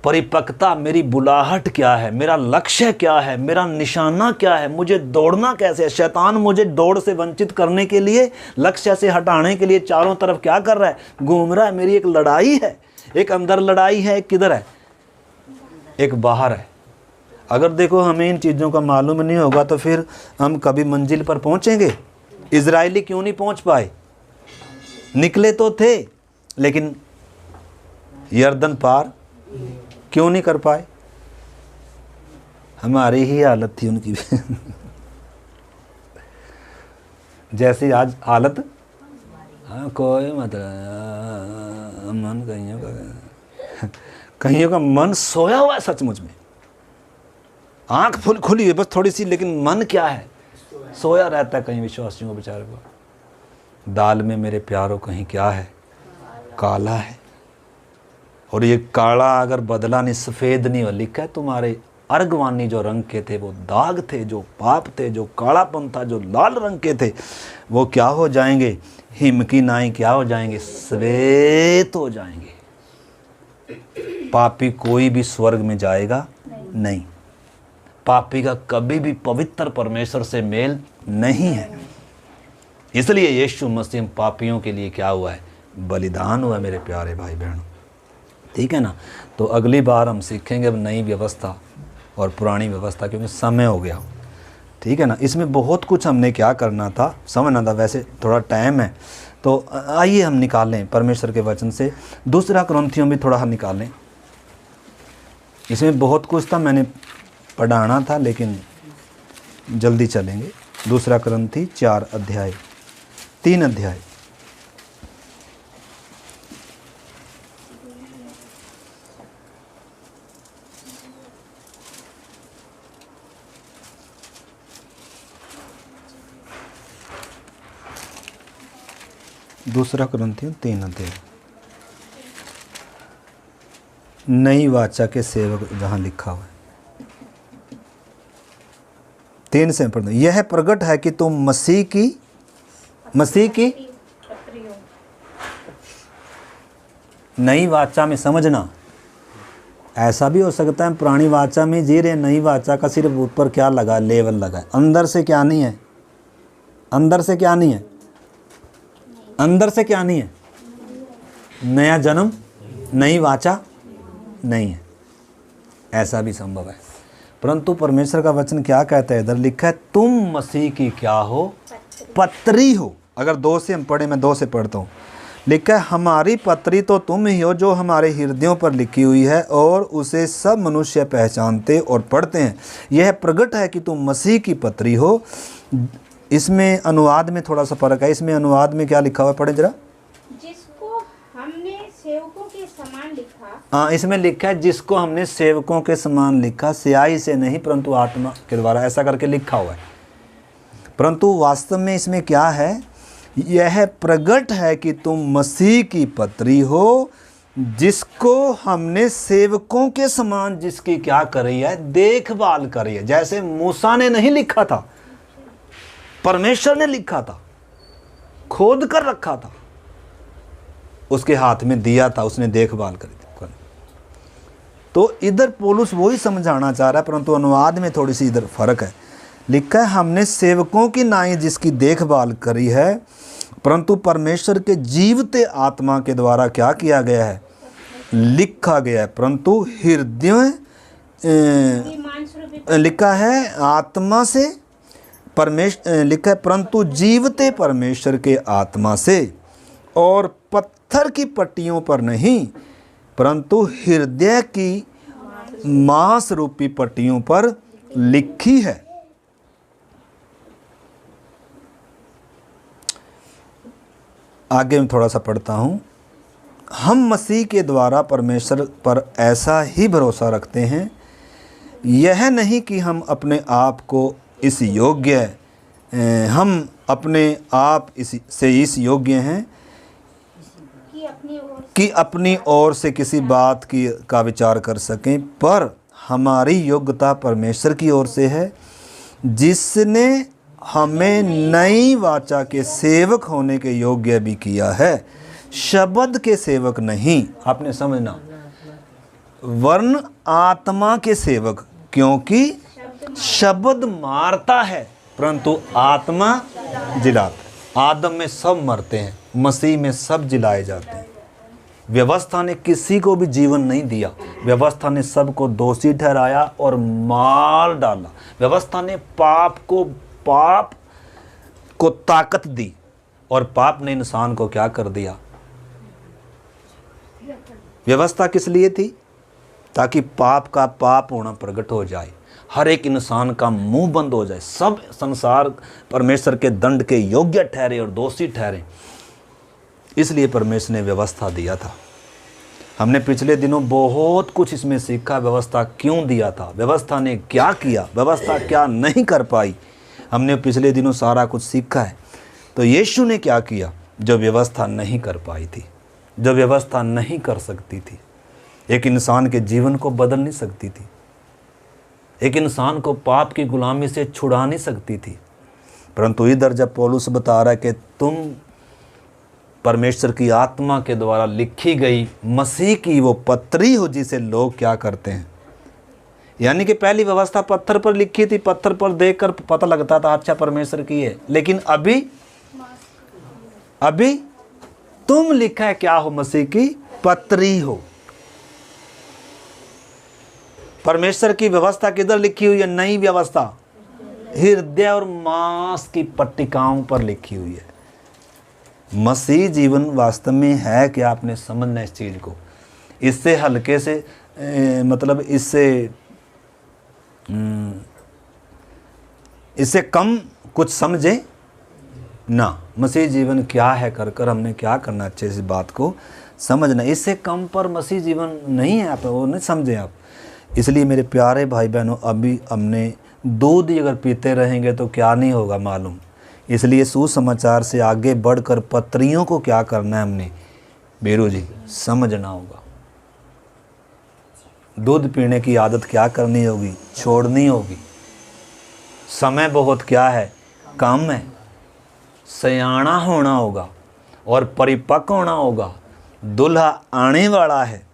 परिपक्वता, मेरी बुलाहट क्या है, मेरा लक्ष्य क्या है, मेरा निशाना क्या है, मुझे दौड़ना कैसे है। शैतान मुझे दौड़ से वंचित करने के लिए, लक्ष्य से हटाने के लिए चारों तरफ क्या कर रहा है, घूम रहा है। मेरी एक लड़ाई है, एक अंदर लड़ाई है, एक किधर है, एक बाहर है। अगर देखो हमें इन चीज़ों का मालूम नहीं होगा तो फिर हम कभी मंजिल पर पहुँचेंगे। इजराइली क्यों नहीं पहुँच पाए, निकले तो थे लेकिन यर्दन पार क्यों नहीं कर पाए, हमारी ही हालत थी उनकी भी जैसी आज हालत। हाँ कोई मतलब मन कईयों का मन सोया हुआ है सचमुच में, आंख खुली है बस थोड़ी सी, लेकिन मन क्या है, सोया रहता है कहीं विश्वासियों को बेचारे को। दाल में मेरे प्यारों कहीं क्या है, काला है। और ये काला अगर बदला नहीं, सफ़ेद नहीं हो, लिखा है तुम्हारे अर्गवानी जो रंग के थे वो दाग थे, जो पाप थे, जो कालापन था, जो लाल रंग के थे, वो क्या हो जाएंगे, हिम की नाई क्या हो जाएंगे, श्वेत हो जाएंगे। पापी कोई भी स्वर्ग में जाएगा नहीं, पापी का कभी भी पवित्र परमेश्वर से मेल नहीं है। इसलिए यीशु मसीह पापियों के लिए क्या हुआ है, बलिदान हुआ मेरे प्यारे भाई बहनों। ठीक है ना। तो अगली बार हम सीखेंगे अब नई व्यवस्था और पुरानी व्यवस्था, क्योंकि समय हो गया, ठीक है ना। इसमें बहुत कुछ हमने क्या करना था, समझना था, वैसे थोड़ा टाइम है तो आइए हम निकालें परमेश्वर के वचन से। दूसरा कुरिन्थियों भी थोड़ा हम निकालें, इसमें बहुत कुछ था, मैंने पढ़ाना था लेकिन जल्दी चलेंगे। दूसरा कुरिन्थी 4 अध्याय 3 अध्याय। दूसरा कुरिन्थियों 3 अध्याय, नई वाचा के सेवक जहाँ लिखा हुआ है 3 से पढ़ो। यह प्रकट है कि तुम मसीह की नई वाचा में, समझना, ऐसा भी हो सकता है पुरानी वाचा में जी रहे, नई वाचा का सिर्फ ऊपर क्या लगा, लेवल लगा है, अंदर से क्या नहीं है, अंदर से क्या नहीं है, अंदर से क्या नहीं है, नया जन्म, नई वाचा नहीं है, ऐसा भी संभव है। परंतु परमेश्वर का वचन क्या कहता है, इधर लिखा है तुम मसीह की क्या हो, पत्री हो। अगर 2 से हम पढ़े, मैं 2 से पढ़ता हूँ, लिखा है हमारी पत्री तो तुम ही हो जो हमारे हृदयों पर लिखी हुई है और उसे सब मनुष्य पहचानते और पढ़ते हैं। यह प्रकट है कि तुम मसीह की पत्री हो। इसमें अनुवाद में थोड़ा सा फर्क है, इसमें अनुवाद में क्या लिखा हुआ है, पढ़े जरा। जिसको हमने सेवकों के समान लिखा। हाँ, इसमें लिखा है जिसको हमने सेवकों के समान लिखा, स्याही से नहीं परंतु आत्मा के द्वारा, ऐसा करके लिखा हुआ है। परंतु वास्तव में इसमें क्या है, यह प्रकट है कि तुम मसीह की पत्री हो जिसको हमने सेवकों के समान, जिसकी क्या करी है, देखभाल करी है। जैसे मूसा ने नहीं लिखा था, परमेश्वर ने लिखा था, खोद कर रखा था, उसके हाथ में दिया था, उसने देखभाल करी थी। तो इधर पौलुस वही समझाना चाह रहा है, परंतु अनुवाद में थोड़ी सी इधर फर्क है। लिखा है हमने सेवकों की नाई जिसकी देखभाल करी है, परंतु परमेश्वर के जीवते आत्मा के द्वारा क्या किया गया है, लिखा गया है। परंतु हृदय लिखा है आत्मा से, परमेश्वर लिखा है परंतु जीवते परमेश्वर के आत्मा से, और पत्थर की पट्टियों पर नहीं परंतु हृदय की मांस रूपी पट्टियों पर लिखी है। आगे मैं थोड़ा सा पढ़ता हूँ। हम मसीह के द्वारा परमेश्वर पर ऐसा ही भरोसा रखते हैं, यह नहीं कि हम अपने आप को इस योग्य, हम अपने आप इस योग्य हैं कि अपनी ओर से किसी बात का विचार कर सकें, पर हमारी योग्यता परमेश्वर की ओर से है जिसने हमें नई वाचा के सेवक होने के योग्य भी किया है, शब्द के सेवक नहीं, आपने समझना, वर्ण आत्मा के सेवक, क्योंकि शब्द मारता है परंतु आत्मा जिलाता। आदम में सब मरते हैं, मसीह में सब जिलाए जाते हैं। व्यवस्था ने किसी को भी जीवन नहीं दिया, व्यवस्था ने सबको दोषी ठहराया और मार डाला। व्यवस्था ने पाप को ताकत दी और पाप ने इंसान को क्या कर दिया। व्यवस्था किस लिए थी, ताकि पाप का पाप होना प्रकट हो जाए, हर एक इंसान का मुंह बंद हो जाए, सब संसार परमेश्वर के दंड के योग्य ठहरे और दोषी ठहरे। इसलिए परमेश्वर ने व्यवस्था दिया था। हमने पिछले दिनों बहुत कुछ इसमें सीखा, व्यवस्था क्यों दिया था, व्यवस्था ने क्या किया, व्यवस्था क्या नहीं कर पाई, हमने पिछले दिनों सारा कुछ सीखा है। तो यीशु ने क्या किया जो व्यवस्था नहीं कर पाई थी, जो व्यवस्था नहीं कर सकती थी, एक इंसान के जीवन को बदल नहीं सकती थी, एक इंसान को पाप की गुलामी से छुड़ा नहीं सकती थी। परंतु इधर जब पौलुस बता रहा है कि तुम परमेश्वर की आत्मा के द्वारा लिखी गई मसीह की वो पत्री हो जिसे लोग क्या करते हैं, यानी कि पहली व्यवस्था पत्थर पर लिखी थी, पत्थर पर देखकर पता लगता था अच्छा परमेश्वर की है, लेकिन अभी तुम लिखा है क्या हो, मसीह की पत्री हो। परमेश्वर की व्यवस्था किधर लिखी हुई है? नई व्यवस्था हृदय और मांस की पट्टिकाओं पर लिखी हुई है। मसीह जीवन वास्तव में है क्या? आपने समझना इस चीज़ को। इससे हल्के से मतलब इससे कम कुछ समझे ना। मसीह जीवन क्या है कर हमने क्या करना, अच्छे से बात को समझना। इससे कम पर मसीह जीवन नहीं है, आप वो नहीं समझे आप। इसलिए मेरे प्यारे भाई बहनों, अभी हमने दूध ही अगर पीते रहेंगे तो क्या नहीं होगा मालूम। इसलिए सुसमाचार से आगे बढ़कर पत्रियों को क्या करना है हमने बीरू जी, समझना होगा। दूध पीने की आदत क्या करनी होगी? छोड़नी होगी। समय बहुत क्या है? कम है। सयाना होना होगा और परिपक्व होना होगा। दूल्हा आने वाला है,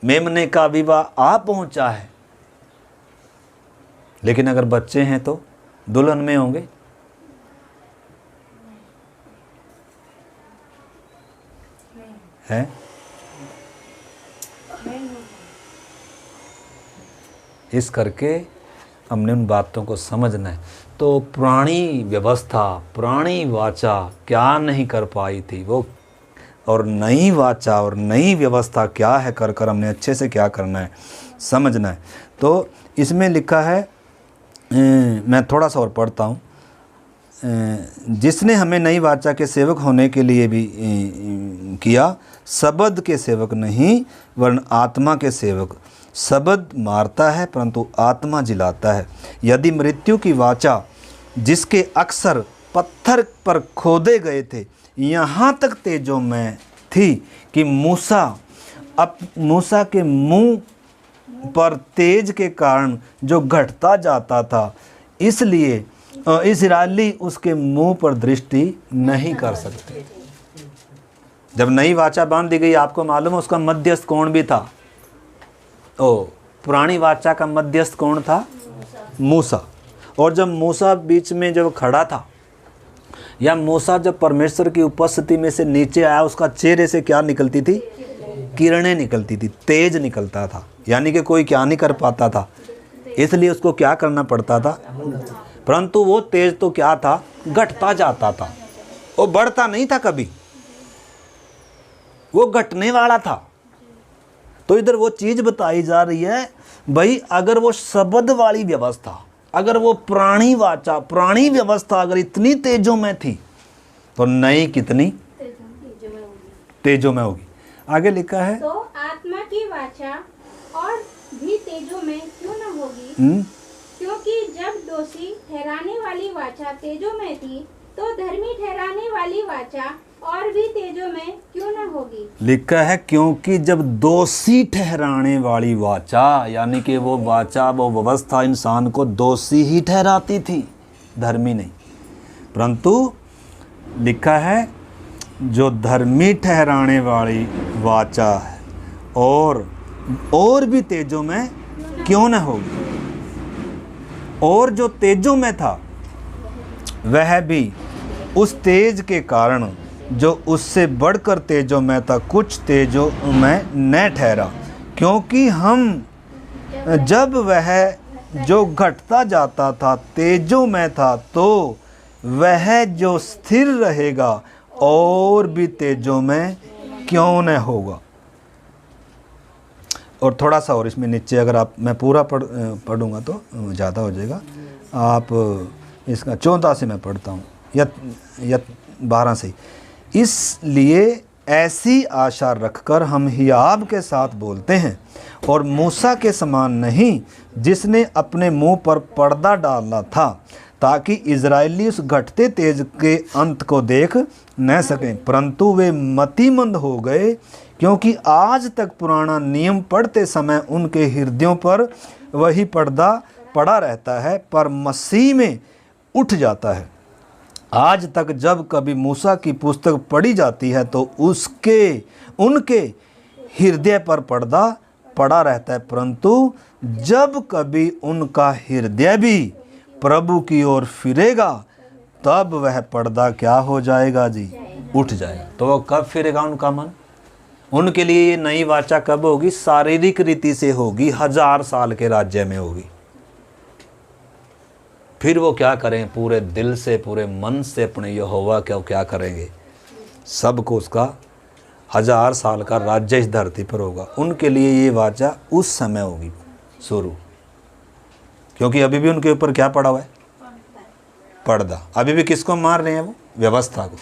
मेमने का विवाह आ पहुंचा है। लेकिन अगर बच्चे हैं तो दुल्हन में होंगे। है इस करके हमने उन बातों को समझना है। तो पुरानी व्यवस्था, पुरानी वाचा क्या नहीं कर पाई थी वो, और नई वाचा और नई व्यवस्था क्या है कर हमने अच्छे से क्या करना है, समझना है। तो इसमें लिखा है, मैं थोड़ा सा और पढ़ता हूँ। जिसने हमें नई वाचा के सेवक होने के लिए भी किया, शब्द के सेवक नहीं वरन आत्मा के सेवक। शब्द मारता है परंतु आत्मा जिलाता है। यदि मृत्यु की वाचा जिसके अक्षर पत्थर पर खोदे गए थे यहाँ तक तेजों में थी कि मूसा के मुंह पर तेज के कारण जो घटता जाता था, इसलिए इस्राएली उसके मुंह पर दृष्टि नहीं कर सकते। जब नई वाचा बांध दी गई, आपको मालूम है उसका मध्यस्थ कौन भी था? पुरानी वाचा का मध्यस्थ कौन था? मूसा। और जब मूसा बीच में जब खड़ा था, या मूसा जब परमेश्वर की उपस्थिति में से नीचे आया, उसका चेहरे से क्या निकलती थी? किरणें निकलती थी, तेज निकलता था। यानी कि कोई क्या नहीं कर पाता था, इसलिए उसको क्या करना पड़ता था। परंतु वो तेज तो क्या था? घटता जाता था, वो बढ़ता नहीं था कभी, वो घटने वाला था। तो इधर वो चीज बताई जा रही है भाई, अगर वो शब्द वाली व्यवस्था, अगर वो पुरानी वाचा, पुरानी व्यवस्था अगर इतनी तेजों में थी, तो नई कितनी तेजों में होगी। आगे लिखा है, तो आत्मा की वाचा और भी तेजों में क्यों न होगी? क्योंकि जब दोषी ठहराने वाली वाचा तेजों में थी, तो धर्मी ठहराने वाली वाचा और भी तेजों में क्यों न होगी। लिखा है क्योंकि जब दोषी ठहराने वाली वाचा, यानी कि वो वाचा, वो व्यवस्था इंसान को दोषी ही ठहराती थी, धर्मी नहीं। परंतु लिखा है जो धर्मी ठहराने वाली वाचा है और भी तेजों में क्यों न होगी। और जो तेजों में था वह भी उस तेज के कारण जो उससे बढ़कर तेजों में था कुछ तेजों में न ठहरा, क्योंकि हम जब वह जो घटता जाता था तेजों में था, तो वह जो स्थिर रहेगा और भी तेजों में क्यों न होगा। और थोड़ा सा और इसमें नीचे अगर आप, मैं पूरा पढ़ूंगा तो ज़्यादा हो जाएगा। आप इसका 14 से मैं पढ़ता हूँ या 12 से। इसलिए ऐसी आशा रखकर हम हियाब के साथ बोलते हैं और मूसा के समान नहीं, जिसने अपने मुंह पर पर्दा डालना था, ताकि इजरायली उस घटते तेज के अंत को देख न सकें। परंतु वे मतिमंद हो गए, क्योंकि आज तक पुराना नियम पढ़ते समय उनके हृदयों पर वही पर्दा पड़ा रहता है, पर मसीह में उठ जाता है। आज तक जब कभी मूसा की पुस्तक पढ़ी जाती है तो उनके हृदय पर पर्दा पड़ा रहता है, परंतु जब कभी उनका हृदय भी प्रभु की ओर फिरेगा, तब वह पर्दा क्या हो जाएगा जी? उठ जाएगा। तो वो कब फिरेगा उनका मन? उनके लिए ये नई वाचा कब होगी? शारीरिक रीति से होगी, 1000 साल के राज्य में होगी। फिर वो क्या करें? पूरे दिल से, पूरे मन से अपने यहोवा को क्या करेंगे? सबको उसका 1000 साल का राज्य इस धरती पर होगा। उनके लिए ये वाचा उस समय होगी शुरू, क्योंकि अभी भी उनके ऊपर क्या पड़ा हुआ है? पर्दा। अभी भी किसको मार रहे हैं? वो व्यवस्था को।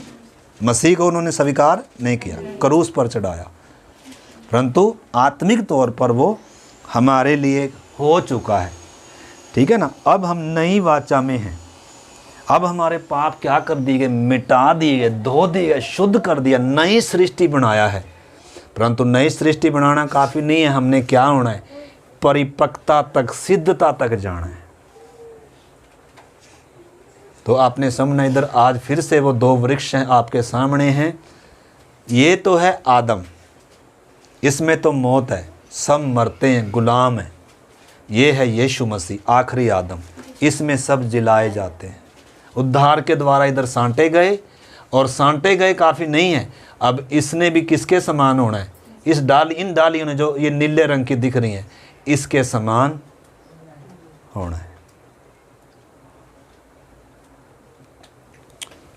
मसीह को उन्होंने स्वीकार नहीं किया, क्रूस पर चढ़ाया, परंतु आत्मिक तौर पर वो हमारे लिए हो चुका है। ठीक है ना? अब हम नई वाचा में हैं। अब हमारे पाप क्या कर दिए गए? मिटा दिए गए, धो दिए गए, शुद्ध कर दिया, नई सृष्टि बनाया है। परंतु नई सृष्टि बनाना काफ़ी नहीं है। हमने क्या होना है? परिपक्वता तक, सिद्धता तक जाना है। तो आपने समझना, इधर आज फिर से वो 2 वृक्ष हैं आपके सामने हैं। ये तो है आदम, इसमें तो मौत है, सब मरते हैं, गुलाम हैं। ये है यीशु मसीह, आखिरी आदम, इसमें सब जिलाए जाते हैं। उद्धार के द्वारा इधर सांटे गए, और सांटे गए काफ़ी नहीं है, अब इसने भी किसके समान होना है? इस इन डालियों ने जो ये नीले रंग की दिख रही हैं, इसके समान होना है।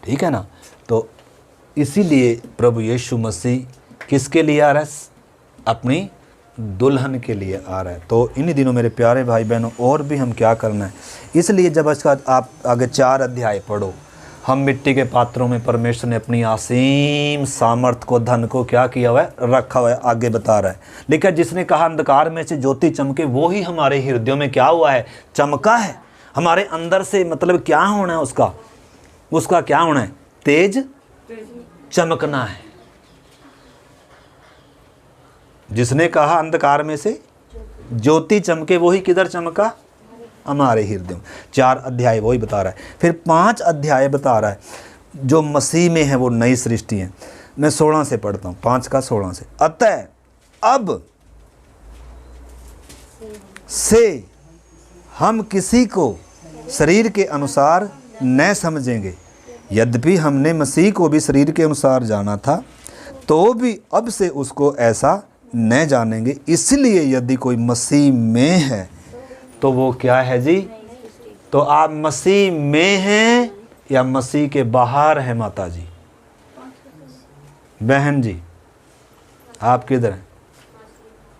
ठीक है ना? तो इसीलिए प्रभु यीशु मसीह किसके लिए आ रहा है? अपनी दुल्हन के लिए आ रहा है। तो इन्हीं दिनों मेरे प्यारे भाई बहनों, और भी हम क्या करना है? इसलिए जब इसका आप आगे 4 अध्याय पढ़ो, हम मिट्टी के पात्रों में परमेश्वर ने अपनी असीम सामर्थ को, धन को क्या किया हुआ है? रखा हुआ है। आगे बता रहा है, लेकिन जिसने कहा अंधकार में से ज्योति चमके, वो ही हमारे हृदयों में क्या हुआ है? चमका है। हमारे अंदर से मतलब क्या होना है? उसका क्या होना है? तेज चमकना है। जिसने कहा अंधकार में से ज्योति चमके, वही किधर चमका? हमारे हृदय में। 4 अध्याय वही बता रहा है। फिर 5 अध्याय बता रहा है जो मसीह में है वो नई सृष्टि है। मैं 16 से पढ़ता हूँ, 5 का 16 से। अतः अब से हम किसी को शरीर के अनुसार न समझेंगे। यद्यपि हमने मसीह को भी शरीर के अनुसार जाना था, तो भी अब से उसको ऐसा न जानेंगे। इसलिए यदि कोई मसीह में है तो वो क्या है जी? तो आप मसीह में हैं या मसीह के बाहर हैं? माता जी, बहन जी, आप किधर हैं?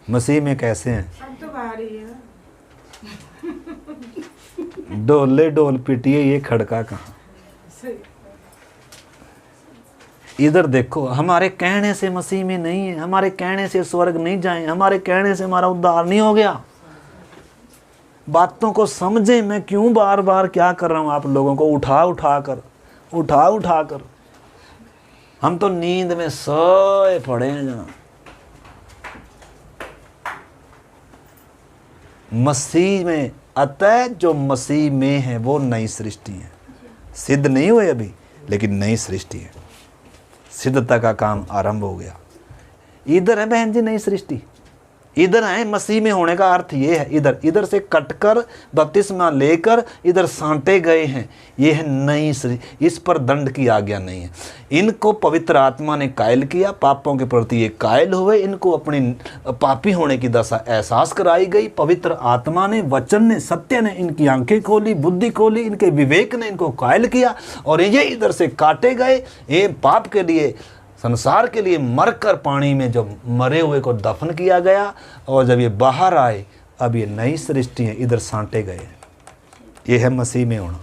मसीह में कैसे हैं? डोले डोल पिटिए, ये खड़का कहाँ? इधर देखो, हमारे कहने से मसीह में नहीं है, हमारे कहने से स्वर्ग नहीं जाए, हमारे कहने से हमारा उद्धार नहीं हो गया। बातों को समझें। मैं क्यों बार बार क्या कर रहा हूँ? आप लोगों को उठा उठा कर हम तो नींद में सोए पड़े हैं जहाँ। मसीह में, अतः जो मसीह में है वो नई सृष्टि है। सिद्ध नहीं हुए अभी, लेकिन नई सृष्टि है। सिद्धता का काम आरंभ हो गया। इधर है बहन जी नई सृष्टि, इधर है। मसीह में होने का अर्थ ये है, इधर से कटकर बपतिस्मा लेकर इधर सांटे गए हैं। ये है नई सृष्टि। इस पर दंड की आज्ञा नहीं है। इनको पवित्र आत्मा ने कायल किया, पापों के प्रति ये कायल हुए, इनको अपनी पापी होने की दशा एहसास कराई गई। पवित्र आत्मा ने, वचन ने, सत्य ने इनकी आंखें खोली, बुद्धि खोली, इनके विवेक ने इनको कायल किया, और ये इधर से काटे गए। ये पाप के लिए, संसार के लिए मरकर पानी में जो मरे हुए को दफन किया गया, और जब ये बाहर आए अब ये नई सृष्टि है, इधर सांटे गए। ये है मसीह में होना।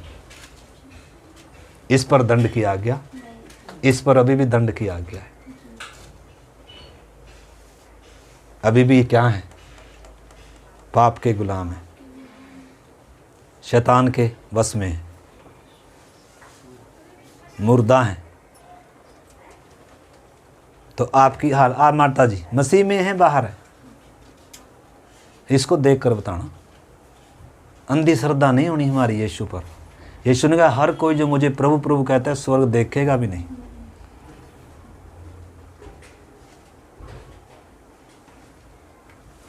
इस पर दंड की आज्ञा, इस पर अभी भी दंड की आज्ञा है। अभी भी क्या है? पाप के गुलाम है, शैतान के वश में है, मुर्दा है। तो आपकी हाल, आप माता जी मसीह में हैं, बाहर है? इसको देख कर बताना। अंधी श्रद्धा नहीं होनी हमारी यीशु पर। यीशु ने कहा हर कोई जो मुझे प्रभु प्रभु कहता है स्वर्ग देखेगा भी नहीं।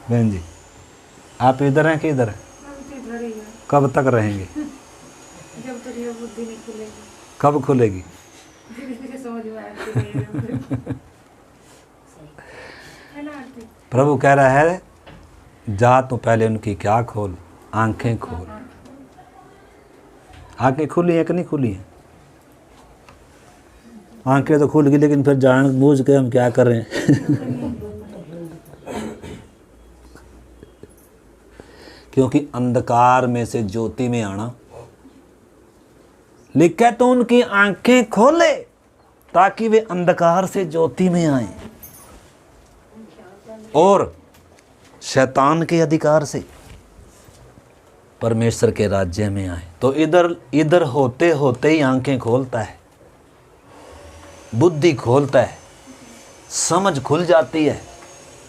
बहन जी, आप इधर हैं कि इधर हैं? कब तक रहेंगे? जब तक ये बुद्धि नहीं खुलेगी। कब खुलेगी? धीरे धीरे समझ में आएगी। प्रभु कह रहा है जा तो पहले उनकी क्या खोल, आंखें खोल। आंखें खुली हैं कि नहीं खुली हैं? आंखें तो खुल गई, लेकिन फिर जानबूझ के हम क्या कर रहे हैं क्योंकि अंधकार में से ज्योति में आना लिखा, तो उनकी आंखें खोले ताकि वे अंधकार से ज्योति में आए और शैतान के अधिकार से परमेश्वर के राज्य में आए। तो इधर इधर होते होते ही आंखें खोलता है, बुद्धि खोलता है, समझ खुल जाती है,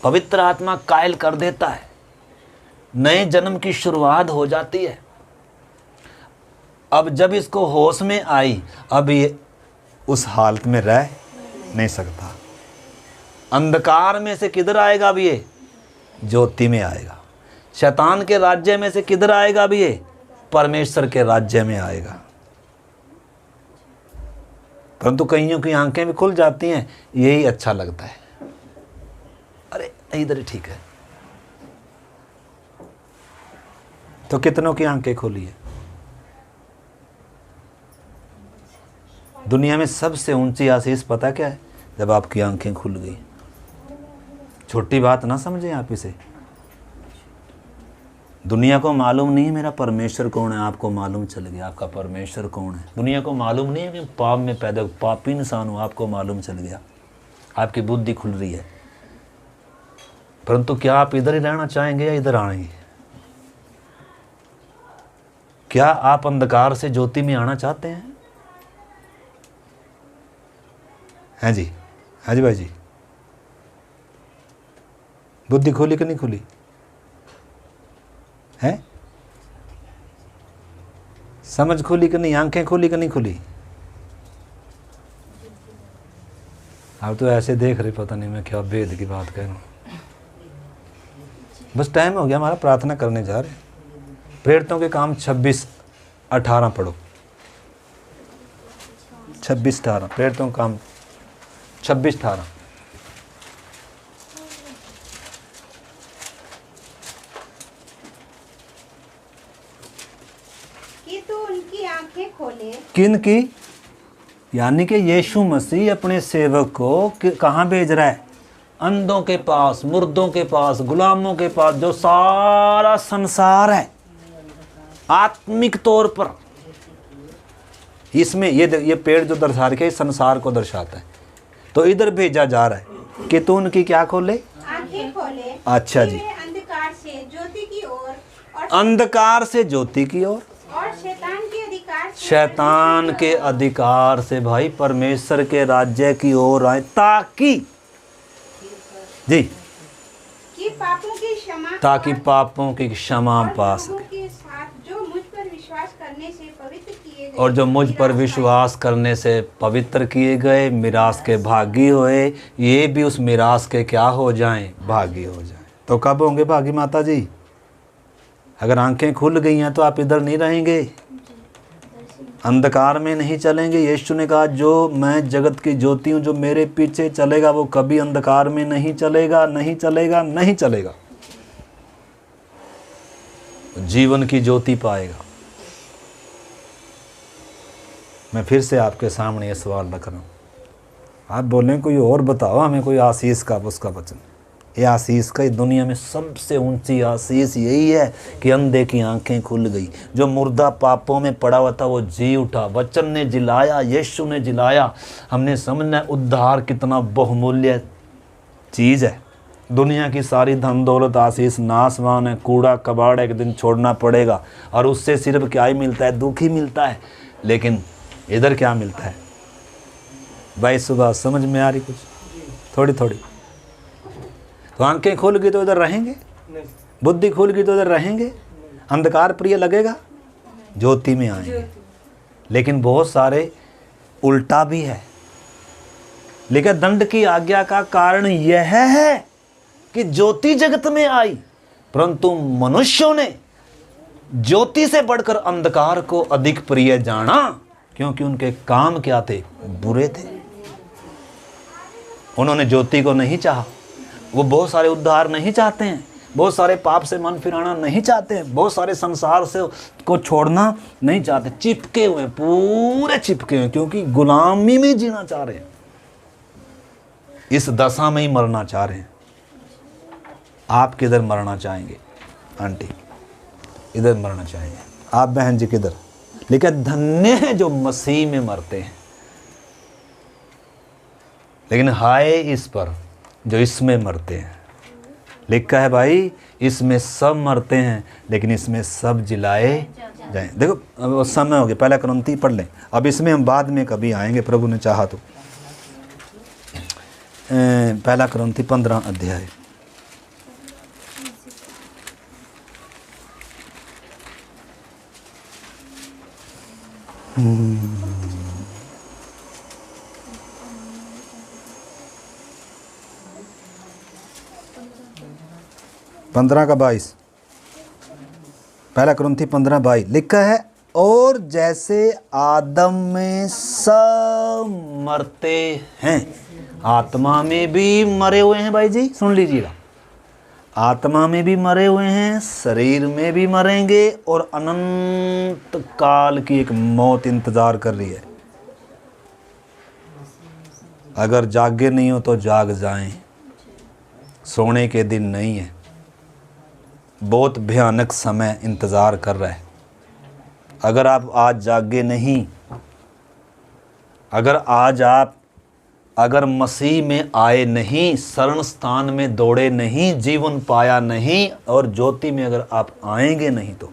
पवित्र आत्मा कायल कर देता है, नए जन्म की शुरुआत हो जाती है। अब जब इसको होश में आई, अब ये उस हालत में रह नहीं सकता। अंधकार में से किधर आएगा अब ये? ज्योति में आएगा। शैतान के राज्य में से किधर आएगा अब ये? परमेश्वर के राज्य में आएगा। परंतु कईयों की आंखें भी खुल जाती हैं, यही अच्छा लगता है, अरे इधर ही ठीक है। तो कितनों की आंखें खुली है? दुनिया में सबसे ऊंची आशीष पता क्या है? जब आपकी आंखें खुल गई। छोटी बात ना समझें आप इसे। दुनिया को मालूम नहीं है मेरा परमेश्वर कौन है, आपको मालूम चल गया आपका परमेश्वर कौन है। दुनिया को मालूम नहीं है कि पाप में पैदा पापी इंसान हूँ, आपको मालूम चल गया, आपकी बुद्धि खुल रही है। परंतु क्या आप इधर ही रहना चाहेंगे या इधर आएंगे? क्या आप अंधकार से ज्योति में आना चाहते हैं? हैं जी? हाँ जी भाई जी, बुद्धि खुली कि नहीं खुली है? समझ खुली कि नहीं? आंखें खुली कि नहीं खुली? आप तो ऐसे देख रहे, पता नहीं मैं क्या भेद की बात कह रहा हूँ। बस टाइम हो गया हमारा, प्रार्थना करने जा रहे। प्रेरितों के काम 26:18 पढ़ो। 26:18 प्रेरितों के काम 26:18। कि तू उनकी आंखें खोले। किन की? यानी कि यीशु मसीह अपने सेवक को कहाँ भेज रहा है? अंधों के पास, मुर्दों के पास, गुलामों के पास, जो सारा संसार है आत्मिक तौर पर। इसमें ये पेड़ जो दर्शा रखे हैं, संसार को दर्शाता है। तो इधर भेजा जा रहा है कि तू उनकी क्या खोले? आंखें खोले। अच्छा जी। अंधकार से ज्योति की ओर, और अंधकार से ज्योति की ओर, और शैतान के अधिकार से, शैतान के अधिकार से भाई परमेश्वर के राज्य की ओर आए, ताकि जी कि पापों की क्षमा, ताकि पापों की क्षमा पा सके, के साथ जो मुझ पर विश्वास करने से पवित्र किए गए, और जो मुझ पर विश्वास करने से पवित्र किए गए, मिरास के भागी होए, ये भी उस मिरास के क्या हो जाएं? भागी हो जाएं। तो कब होंगे भागी माता जी? अगर आंखें खुल गई हैं तो आप इधर नहीं रहेंगे, अंधकार में नहीं चलेंगे। यीशु ने कहा जो मैं जगत की ज्योति हूँ, जो मेरे पीछे चलेगा वो कभी अंधकार में नहीं चलेगा, नहीं चलेगा, नहीं चलेगा, जीवन की ज्योति पाएगा। मैं फिर से आपके सामने ये सवाल रख रहा हूँ, आप बोलें कोई और बताओ हमें कोई आशीष का, उसका वचन। ये आशीष का, दुनिया में सबसे ऊंची आशीष यही है कि अंधे की आंखें खुल गई, जो मुर्दा पापों में पड़ा हुआ था वो जी उठा, वचन ने जिलाया, यीशु ने जिलाया। हमने समझना उद्धार कितना बहुमूल्य चीज़ है। दुनिया की सारी धन दौलत आशीष नासवान है, कूड़ा कबाड़ एक दिन छोड़ना पड़ेगा, और उससे सिर्फ क्या ही मिलता है? दुख ही मिलता है। लेकिन इधर क्या मिलता है भाई? सुबह समझ में आ रही कुछ थोड़ी थोड़ी? तो आंखें खुल गई तो इधर रहेंगे, बुद्धि खुल गई तो इधर रहेंगे, अंधकार प्रिय लगेगा, ज्योति में आएंगे। लेकिन बहुत सारे उल्टा भी है। लेकिन दंड की आज्ञा का कारण यह है कि ज्योति जगत में आई, परंतु मनुष्यों ने ज्योति से बढ़कर अंधकार को अधिक प्रिय जाना, क्योंकि उनके काम क्या थे? बुरे थे। उन्होंने ज्योति को नहीं चाहा, वो बहुत सारे उद्धार नहीं चाहते हैं, बहुत सारे पाप से मन फिराना नहीं चाहते हैं, बहुत सारे संसार से को छोड़ना नहीं चाहते, चिपके हुए, पूरे चिपके हुए, क्योंकि गुलामी में जीना चाह रहे हैं, इस दशा में ही मरना चाह रहे हैं। आप किधर मरना चाहेंगे आंटी? इधर मरना चाहेंगे आप बहन जी? किधर? लेकिन धन्य है जो मसीह में मरते हैं, लेकिन हाय इस पर जो इसमें मरते हैं। लिखा है भाई, इसमें सब मरते हैं लेकिन इसमें सब जिलाए जाएं। देखो अब समय हो गया, पहला कुरिन्थी पढ़ लें, अब इसमें हम बाद में कभी आएंगे प्रभु ने चाहा तो। पहला कुरिन्थी 15 अध्याय। पंद्रह का 22, पहला कुरिन्थी 15:22 लिखा है, और जैसे आदम में सब मरते हैं, आत्मा में भी मरे हुए हैं। भाई जी सुन लीजिएगा, आत्मा में भी मरे हुए हैं, शरीर में भी मरेंगे, और अनंत काल की एक मौत इंतजार कर रही है। अगर जागे नहीं हो तो जाग जाएं, सोने के दिन नहीं है, बहुत भयानक समय इंतज़ार कर रहा है। अगर आप आज जागे नहीं, अगर मसीह में आए नहीं, शरण स्थान में दौड़े नहीं, जीवन पाया नहीं, और ज्योति में अगर आप आएंगे नहीं, तो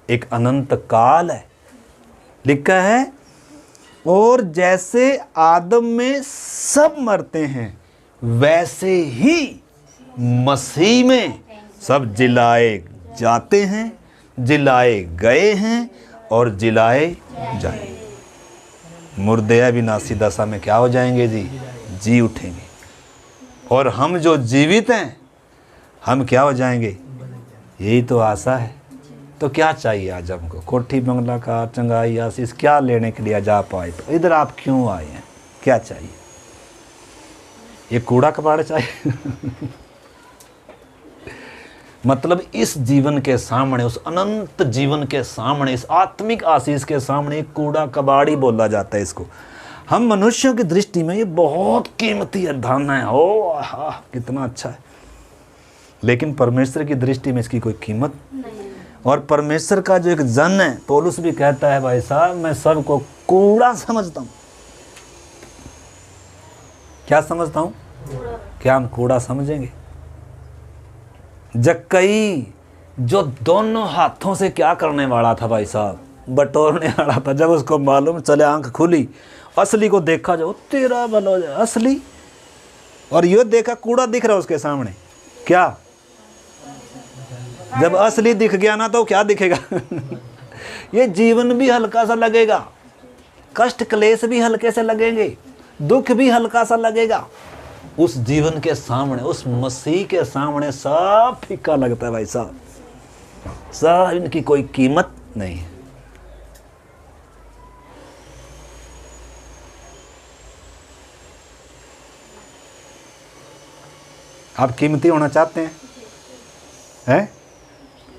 एक अनंत काल है। लिखा है, और जैसे आदम में सब मरते हैं, वैसे ही मसीह में सब जिलाए जाते हैं, जिलाए गए हैं, और जिलाए जाएंगे। मुर्दे अविनाशी दशा में क्या हो जाएंगे जी? जी उठेंगे। और हम जो जीवित हैं, हम क्या हो जाएंगे? यही तो आशा है। तो क्या चाहिए आज हमको? कोठी बंगला का, चंगाई, आशीष क्या लेने के लिए जा पाए? तो इधर आप क्यों आए हैं? क्या चाहिए? ये कूड़ा कबाड़ चाहिए? मतलब इस जीवन के सामने, उस अनंत जीवन के सामने, इस आत्मिक आशीष के सामने एक कूड़ा कबाड़ी बोला जाता है इसको। हम मनुष्यों की दृष्टि में ये बहुत कीमती है, धन है, ओ आहा कितना अच्छा है, लेकिन परमेश्वर की दृष्टि में इसकी कोई कीमत नहीं। और परमेश्वर का जो एक जन है, पौलुस भी कहता है, भाई साहब मैं सबको कूड़ा समझता हूँ। क्या समझता हूँ? क्या हम कूड़ा समझेंगे? जक्कई जो दोनों हाथों से क्या करने वाला था भाई साहब, बटोरने वाला था, जब उसको मालूम चले, आंख खुली, असली को देखा, जो तेरा भला हो जाए असली, और ये देखा कूड़ा दिख रहा उसके सामने, क्या जब असली दिख गया ना तो क्या दिखेगा? ये जीवन भी हल्का सा लगेगा, कष्ट क्लेश भी हल्के से लगेंगे, दुख भी हल्का सा लगेगा। उस जीवन के सामने, उस मसीह के सामने सब फीका लगता है भाई साहब, सब, इनकी कोई कीमत नहीं है। आप कीमती होना चाहते हैं? हैं?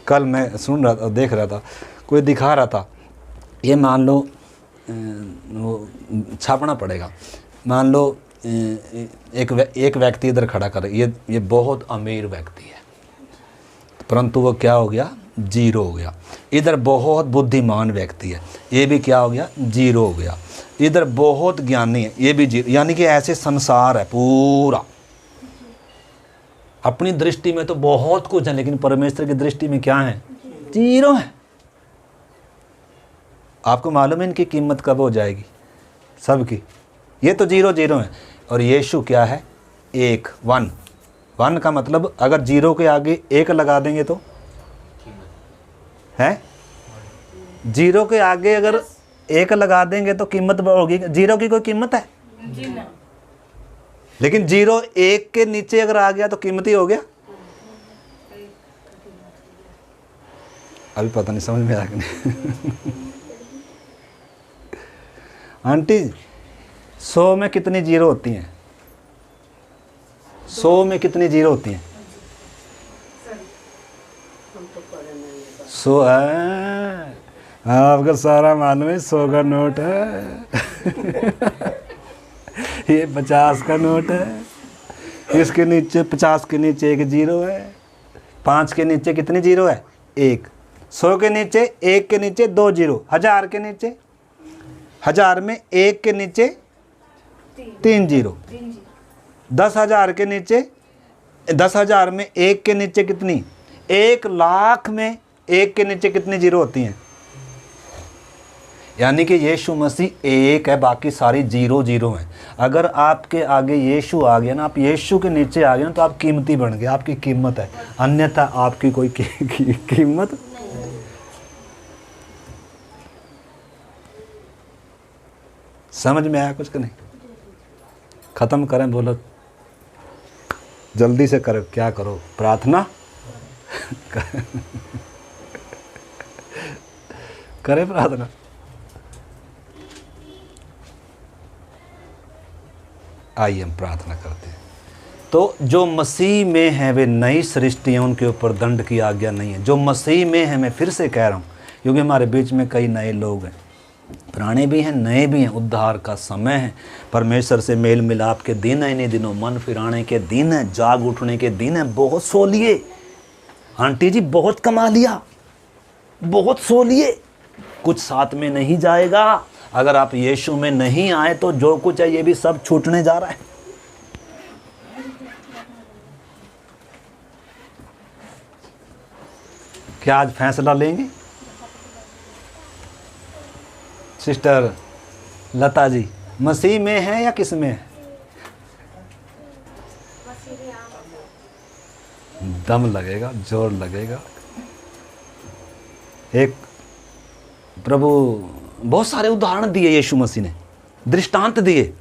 कल मैं सुन रहा था, देख रहा था, कोई दिखा रहा था, ये मान लो वो छापना पड़ेगा, मान लो एक व्यक्ति इधर खड़ा कर, ये बहुत अमीर व्यक्ति है, परंतु वो क्या हो गया? जीरो हो गया। इधर बहुत बुद्धिमान व्यक्ति है, ये भी क्या हो गया? जीरो हो गया। इधर बहुत ज्ञानी है, ये भी जीरो। यानी कि ऐसे संसार है पूरा। अपनी दृष्टि में तो बहुत कुछ है, लेकिन परमेश्वर की दृष्टि में क्या है? जीरो है। आपको मालूम है इनकी कीमत कब हो जाएगी? सबकी। ये तो जीरो जीरो है, और यीशु क्या है? एक, वन। वन का मतलब अगर जीरो के आगे एक लगा देंगे तो है, जीरो के आगे अगर एक लगा देंगे तो कीमत होगी। जीरो की कोई कीमत है? लेकिन जीरो एक के नीचे अगर आ गया तो कीमती हो गया। अभी पता नहीं समझ में आ गया नहीं। आंटी 100 में कितनी जीरो होती हैं? 100 में कितनी जीरो होती हैं? 100 है, आपका सारा मालूम है। 100 का नोट है ये 50 का नोट है, इसके नीचे 50 के नीचे एक जीरो है, 5 के नीचे कितनी जीरो है? 1। 100 के नीचे 1 के नीचे 2 जीरो, 1000 के नीचे, 1000 में 1 के नीचे 3 जीरो, 10,000 के नीचे, 10,000 में 1 के नीचे कितनी? 1 लाख में 1 के नीचे कितनी जीरो होती हैं? यानी कि यीशु मसीह एक है, बाकी सारी जीरो जीरो हैं। अगर आपके आगे यीशु आ गया ना, आप यीशु के नीचे आ गए ना, तो आप कीमती बन गए, आपकी कीमत है, अन्यथा आपकी कोई कीमत। समझ में आया कुछ कि नहीं? खत्म करें, बोलो जल्दी से करो। क्या करो? प्रार्थना करें प्रार्थना। आइए हम प्रार्थना करते हैं। तो जो मसीह में है वे नई सृष्टि है, उनके ऊपर दंड की आज्ञा नहीं है। जो मसीह में है, मैं फिर से कह रहा हूँ, क्योंकि हमारे बीच में कई नए लोग हैं, पुराने भी हैं नए भी हैं। उद्धार का समय है, परमेश्वर से मेल मिलाप के दिन है, इन्हीं दिनों मन फिराने के दिन है, जाग उठने के दिन है। बहुत सो लिए आंटी जी, बहुत कमा लिया, बहुत सो लिए, कुछ साथ में नहीं जाएगा। अगर आप यीशु में नहीं आए तो जो कुछ है ये भी सब छूटने जा रहा है। क्या आज फैसला लेंगे? सिस्टर लता जी, मसीह में है या किस में है? दम लगेगा, जोर लगेगा। एक प्रभु बहुत सारे उदाहरण दिए यीशु मसीह ने, दृष्टांत दिए।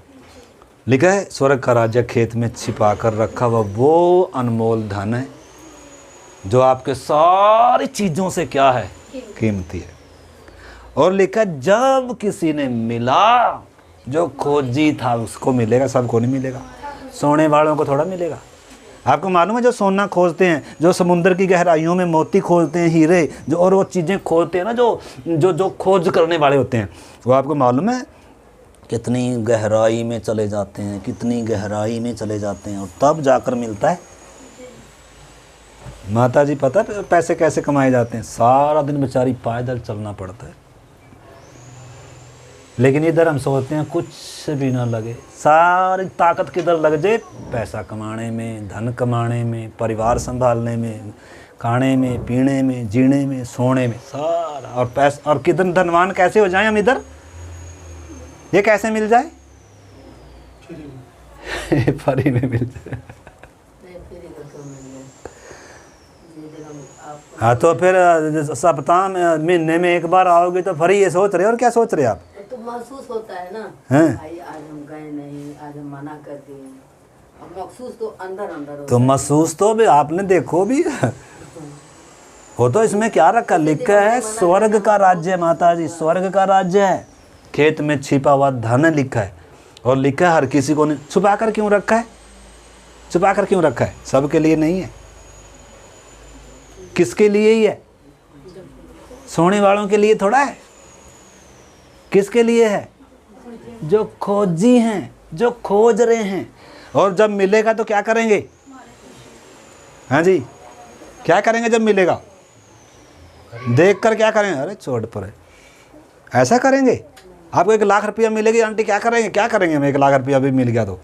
लिखा है स्वर्ग का राज्य खेत में छिपा कर रखा हुआ वो अनमोल धन है जो आपके सारी चीज़ों से क्या है? कीमती है। और लिखा जब किसी ने मिला, जो खोजी था उसको मिलेगा, सबको नहीं मिलेगा। सोने वालों को थोड़ा मिलेगा। आपको मालूम है जो सोना खोजते हैं, जो समुद्र की गहराइयों में मोती खोजते हैं, हीरे, जो और वो चीज़ें खोजते हैं ना, जो खोज करने वाले होते हैं, वो आपको मालूम है कितनी गहराई में चले जाते हैं, कितनी गहराई में चले जाते हैं, और तब जाकर मिलता है। माता जी पता है पैसे कैसे कमाए जाते हैं? सारा दिन बेचारी पैदल चलना पड़ता है। लेकिन इधर हम सोचते हैं कुछ भी ना लगे, सारी ताकत किधर लग जाए? पैसा कमाने में, धन कमाने में, परिवार संभालने में, खाने में, पीने में, जीने में, सोने में, सारा। और पैसा, और किधर धनवान कैसे हो जाएं हम इधर? ये कैसे मिल जाए? फ्री में मिल जाए। हाँ तो फिर सप्ताह में, महीने में एक बार आओगे तो फ्री, ये सोच रहे हो? और क्या सोच रहे हैं आप? तो महसूस होता है ना, हैं? आज हम गए नहीं, आज हम मना कर दिए। अब महसूस तो अंदर अंदर होता तो महसूस तो भी आपने देखो भी हो। तो इसमें क्या रखा? लिखा है स्वर्ग का राज्य है। माता जी, स्वर्ग का राज्य है, खेत में छिपा हुआ धन लिखा है। और लिखा है हर किसी को। छुपा कर क्यों रखा है? छुपा कर क्यों रखा है? सबके लिए नहीं है। किसके लिए ही है? सोने वालों के लिए थोड़ा है। किसके लिए है? जो खोजी हैं, जो खोज रहे हैं। और जब मिलेगा तो क्या करेंगे? हाँ जी, क्या करेंगे जब मिलेगा? देखकर क्या करेंगे? अरे छोड़ पर, ऐसा करेंगे। आपको 1 लाख रुपया मिलेगी आंटी, क्या करेंगे? क्या करेंगे? हमें 1 लाख रुपया भी मिल गया तो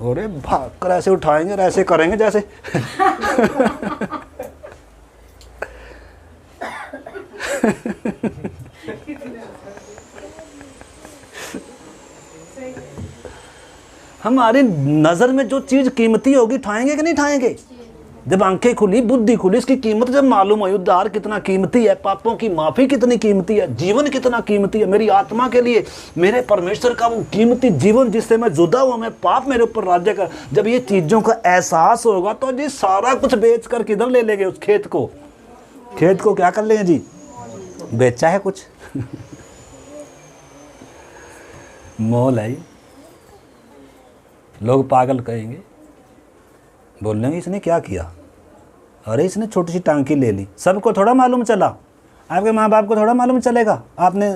अरे भाग कर ऐसे उठाएंगे और ऐसे करेंगे जैसे हमारी नज़र में जो चीज़ कीमती होगी ठाएंगे कि नहीं ठाएंगे? जब आंखें खुली, बुद्धि खुली, इसकी कीमत जब मालूम हुई, उद्धार कितना कीमती है, पापों की माफ़ी कितनी कीमती है, जीवन कितना कीमती है, मेरी आत्मा के लिए मेरे परमेश्वर का वो कीमती जीवन जिससे मैं जुदा हुआ, मैं पाप मेरे ऊपर राज्य कर, जब ये चीज़ों का एहसास होगा तो जी सारा कुछ बेच कर किधर ले लेंगे? उस खेत को, खेत को क्या कर लेंगे जी? बेचा है कुछ मोल है। लोग पागल कहेंगे, बोलेंगे इसने क्या किया, अरे इसने छोटी सी टांकी ले ली, सबको थोड़ा मालूम चला, आपके माँ बाप को थोड़ा मालूम चलेगा आपने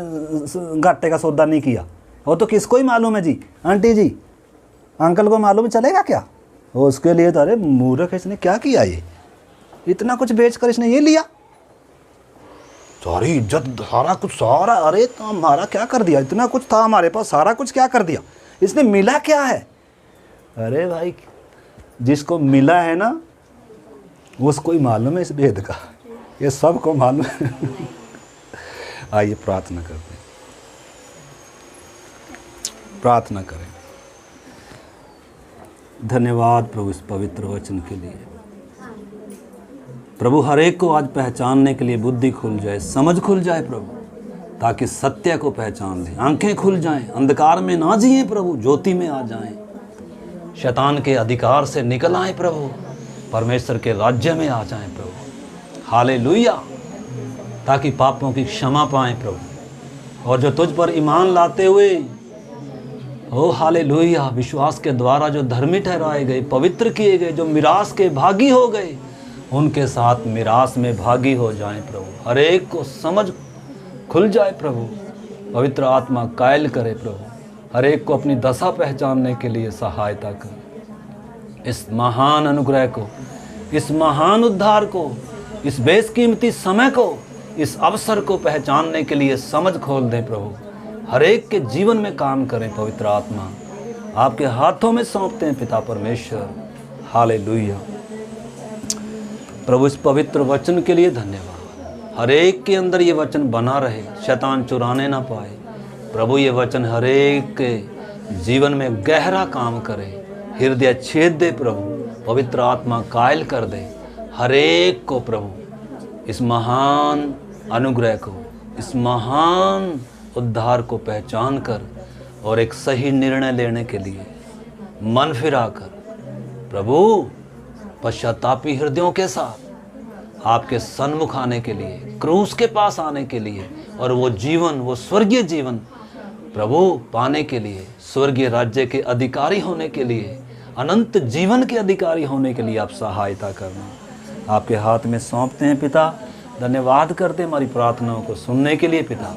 घाटे का सौदा नहीं किया, वो तो किसको ही मालूम है जी, आंटी जी अंकल को मालूम चलेगा क्या, वो उसके लिए तो अरे मूर्ख इसने क्या किया, ये इतना कुछ बेचकर इसने ये लिया, सारी इज्जत सारा कुछ सारा, अरे तो हमारा क्या कर दिया, इतना कुछ था हमारे पास सारा कुछ क्या कर दिया, इसने मिला क्या है। अरे भाई जिसको मिला है ना उसको ही मालूम है इस भेद का, ये सबको मालूम है। आइए प्रार्थना करते हैं, प्रार्थना करें। धन्यवाद प्रभु इस पवित्र वचन के लिए। प्रभु हर एक को आज पहचानने के लिए बुद्धि खुल जाए, समझ खुल जाए प्रभु, ताकि सत्य को पहचान लें, आंखें खुल जाएं, अंधकार में ना जिए प्रभु, ज्योति में आ जाएं, शैतान के अधिकार से निकल आए प्रभु, परमेश्वर के राज्य में आ जाएं प्रभु। हालेलुया। ताकि पापों की क्षमा पाएं प्रभु, और जो तुझ पर ईमान लाते हुए ओ हालेलुया विश्वास के द्वारा जो धर्मी ठहराए गए, पवित्र किए गए, जो मिरास के भागी हो गए, उनके साथ मिरास में भागी हो जाएं प्रभु। हर एक को समझ खुल जाए प्रभु, पवित्र आत्मा कायल करे प्रभु, हर एक को अपनी दशा पहचानने के लिए सहायता कर। इस महान अनुग्रह को, इस महान उद्धार को, इस बेशकीमती समय को, इस अवसर को पहचानने के लिए समझ खोल दें प्रभु। हर एक के जीवन में काम करें। पवित्र आत्मा आपके हाथों में सौंपते हैं पिता परमेश्वर। हालेलुया। प्रभु इस पवित्र वचन के लिए धन्यवाद। हर एक के अंदर ये वचन बना रहे, शैतान चुराने ना पाए प्रभु। ये वचन हर एक के जीवन में गहरा काम करे, हृदय छेद दे प्रभु, पवित्र आत्मा कायल कर दे हर एक को प्रभु। इस महान अनुग्रह को, इस महान उद्धार को पहचान कर और एक सही निर्णय लेने के लिए मन फिरा कर प्रभु पश्चातापी हृदयों के साथ आपके सन्मुख आने के लिए, क्रूस के पास आने के लिए, और वो जीवन, वो स्वर्गीय जीवन प्रभु पाने के लिए, स्वर्गीय राज्य के अधिकारी होने के लिए, अनंत जीवन के अधिकारी होने के लिए आप सहायता करना। आपके हाथ में सौंपते हैं पिता। धन्यवाद करते हैं हमारी प्रार्थनाओं को सुनने के लिए पिता।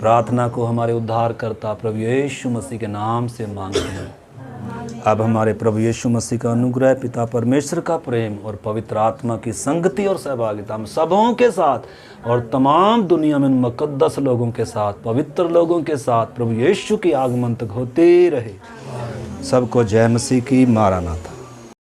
प्रार्थना को हमारे उद्धारकर्ता प्रभु यीशु मसीह के नाम से मांगते हैं। अब हमारे प्रभु यीशु मसीह का अनुग्रह, पिता परमेश्वर का प्रेम और पवित्र आत्मा की संगति और सहभागिता हम सबों के साथ और तमाम दुनिया में मुकद्दस लोगों के साथ, पवित्र लोगों के साथ प्रभु यीशु की आगमन तक होते रहे। सबको जय मसीह की। मारानाथा।